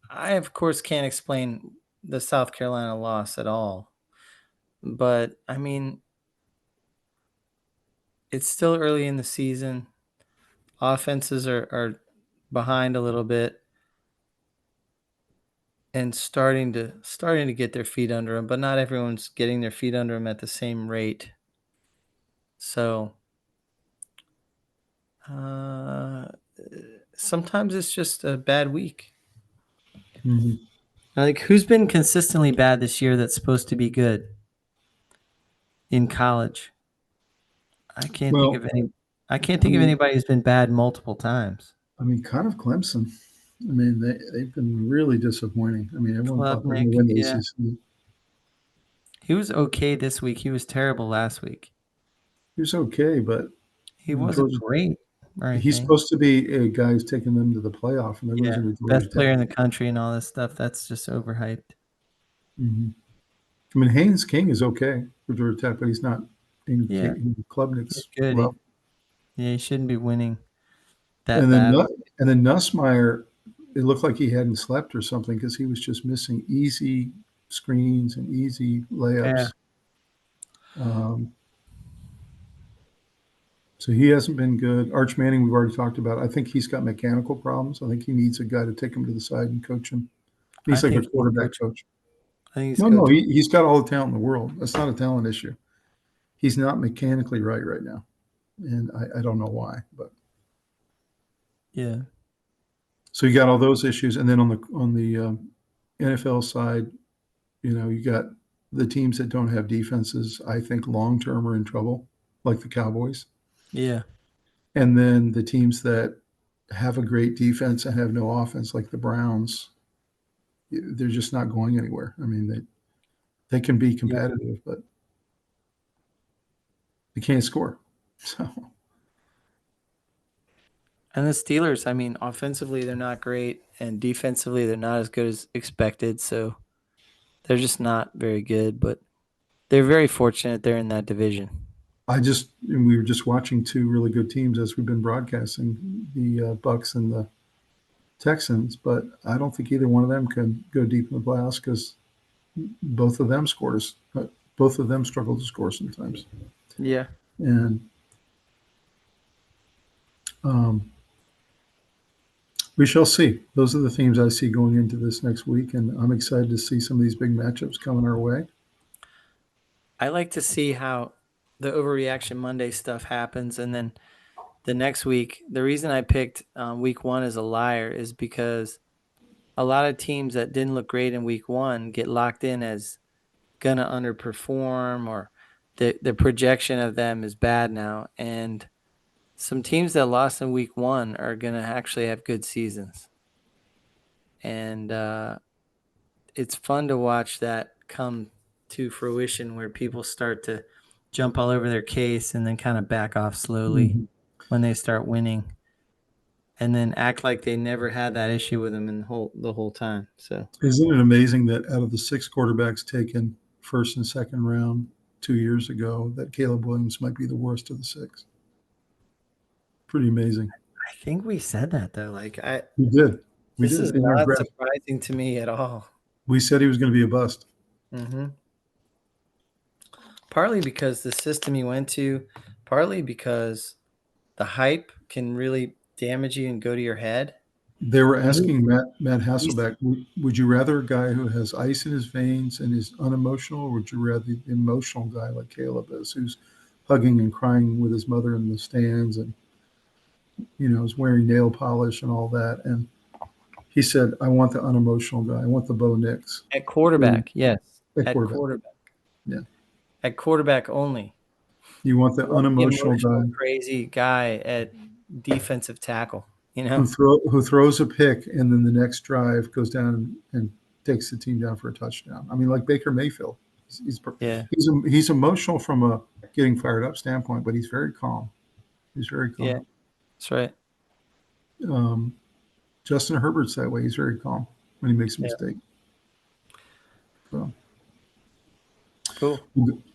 I, of course, can't explain the South Carolina loss at all. But, I mean, it's still early in the season. Offenses are behind a little bit and starting to get their feet under them, but not everyone's getting their feet under them at the same rate. So sometimes it's just a bad week. Mm-hmm. Like, who's been consistently bad this year that's supposed to be good in college? I can't think of any. I can't think of anybody who's been bad multiple times. I mean, kind of Clemson. I mean, they've been really disappointing. I mean, everyone thought they were going to Klubnik, win the yeah. ACC. He was okay this week. He was terrible last week. He was okay, but He wasn't great or he's anything. supposed to be a guy who's taking them to the playoff, and they're Yeah, losing to Georgia best Tech. player in the country and all this stuff. That's just overhyped. Mm-hmm. I mean, Haynes King is okay for Georgia Tech, but he's not Yeah, in he's Klubnik's good. level. He shouldn't be winning that And then badly. Nussmeier, it looked like he hadn't slept or something because he was just missing easy screens and easy Yeah, layups. Um, so he hasn't been good. Arch Manning, we've already talked about. I think he's got mechanical problems. I think he needs a guy to take him to the side and coach him. I He's like a think he's quarterback coachable. coach. I think he's No, coachable. he's got all the talent in the world. That's not a talent issue. He's not mechanically right now, and I don't know why. But Yeah, so you got all those issues, and then on the NFL side, you got the teams that don't have defenses. I think long term are in trouble, like the Cowboys, yeah, and then the teams that have a great defense and have no offense, like the Browns. They're just not going anywhere. I mean, they can be yeah. competitive, but they can't score. So And the Steelers, I mean, offensively they're not great, and defensively they're not as good as expected. So they're just not very good. But they're very fortunate they're in that division. we were just watching two really good teams as we've been broadcasting, the Bucks and the Texans, but I don't think either one of them can go deep in the playoffs because both of them scores. Both of them struggle to score sometimes, Yeah. and um, we shall see. Those are the themes I see going into this next week, and I'm excited to see some of these big matchups coming our way. I like to see how the overreaction Monday stuff happens, and then the next week. The reason I picked week 1 as a liar is because a lot of teams that didn't look great in week 1 get locked in as gonna underperform, or the projection of them is bad now. And some teams that lost in week 1 are gonna actually have good seasons, and it's fun to watch that come to fruition where people start to jump all over their case and then kind of back off slowly Mhm. when they start winning, and then act like they never had that issue with them in the whole time. So Isn't it amazing that out of the 6 quarterbacks taken first and second round 2 years ago, that Caleb Williams might be the worst of the 6? Pretty amazing. I think we said that though. Like We did. We this did is in our not draft. surprising to me at all. We said he was going to be a bust. Mm-hmm. Partly because the system he went to, partly because the hype can really damage you and go to your head. They were And asking Matt he's Hasselbeck, would you rather a guy who has ice in his veins and is unemotional, or would you rather the emotional guy like Caleb is, who's hugging and crying with his mother in the stands and is wearing nail polish and all that? And he said, "I want the unemotional guy. I want the Bo Nix at quarterback, yes. at At quarterback. quarterback. Yeah, At quarterback only. you want the What's the unemotional emotional, guy crazy guy at defensive tackle? You who know? throws a pick and then the next drive goes down and takes the team down for a touchdown. I mean, like Baker Mayfield. He's Yeah. he's emotional from a getting fired up standpoint, but he's very calm. He's very Yeah. calm. That's right. Um, Justin Herbert's that way. He's very calm when he makes a Yeah. mistake. So, Cool.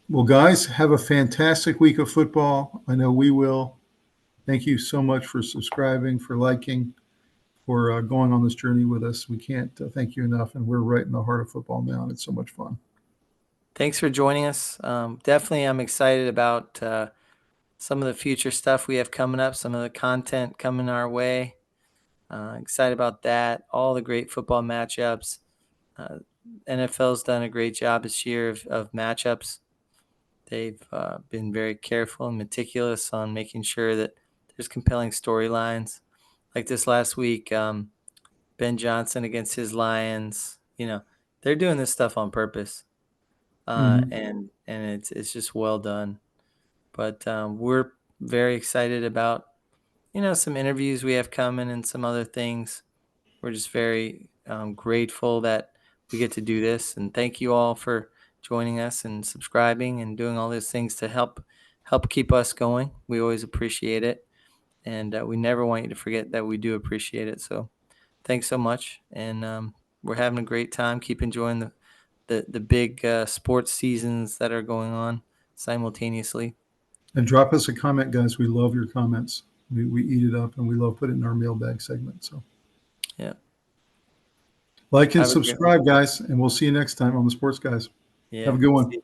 well, guys, have a fantastic week of football. I know we will. Thank you so much for subscribing, for liking, for going on this journey with us. We can't thank you enough, and we're right in the heart of football now, and it's so much fun. Thanks for joining us. Definitely, I'm excited about some of the future stuff we have coming up, some of the content coming our way. Excited about that. All the great football matchups. Uh, NFL's done a great job this year of matchups. They've been very careful and meticulous on making sure that there's compelling storylines. Like this last week, Ben Johnson against his Lions. They're doing this stuff on purpose, Mm-hmm. and it's just well done. But we're very excited about some interviews we have coming and some other things. we're just very grateful that we get to do this. And thank you all for joining us and subscribing and doing all those things to help keep us going. We always appreciate it. And we never want you to forget that we do appreciate it. So thanks so much. And we're having a great time. Keep enjoying the big sports seasons that are going on simultaneously. And drop us a comment, guys. We love your comments. We eat it up, and we love putting it in our mailbag segment. So, yeah. Like and Have a good one. subscribe, guys, and we'll see you next time on the Sports Guys. Yeah. Have a good one. See-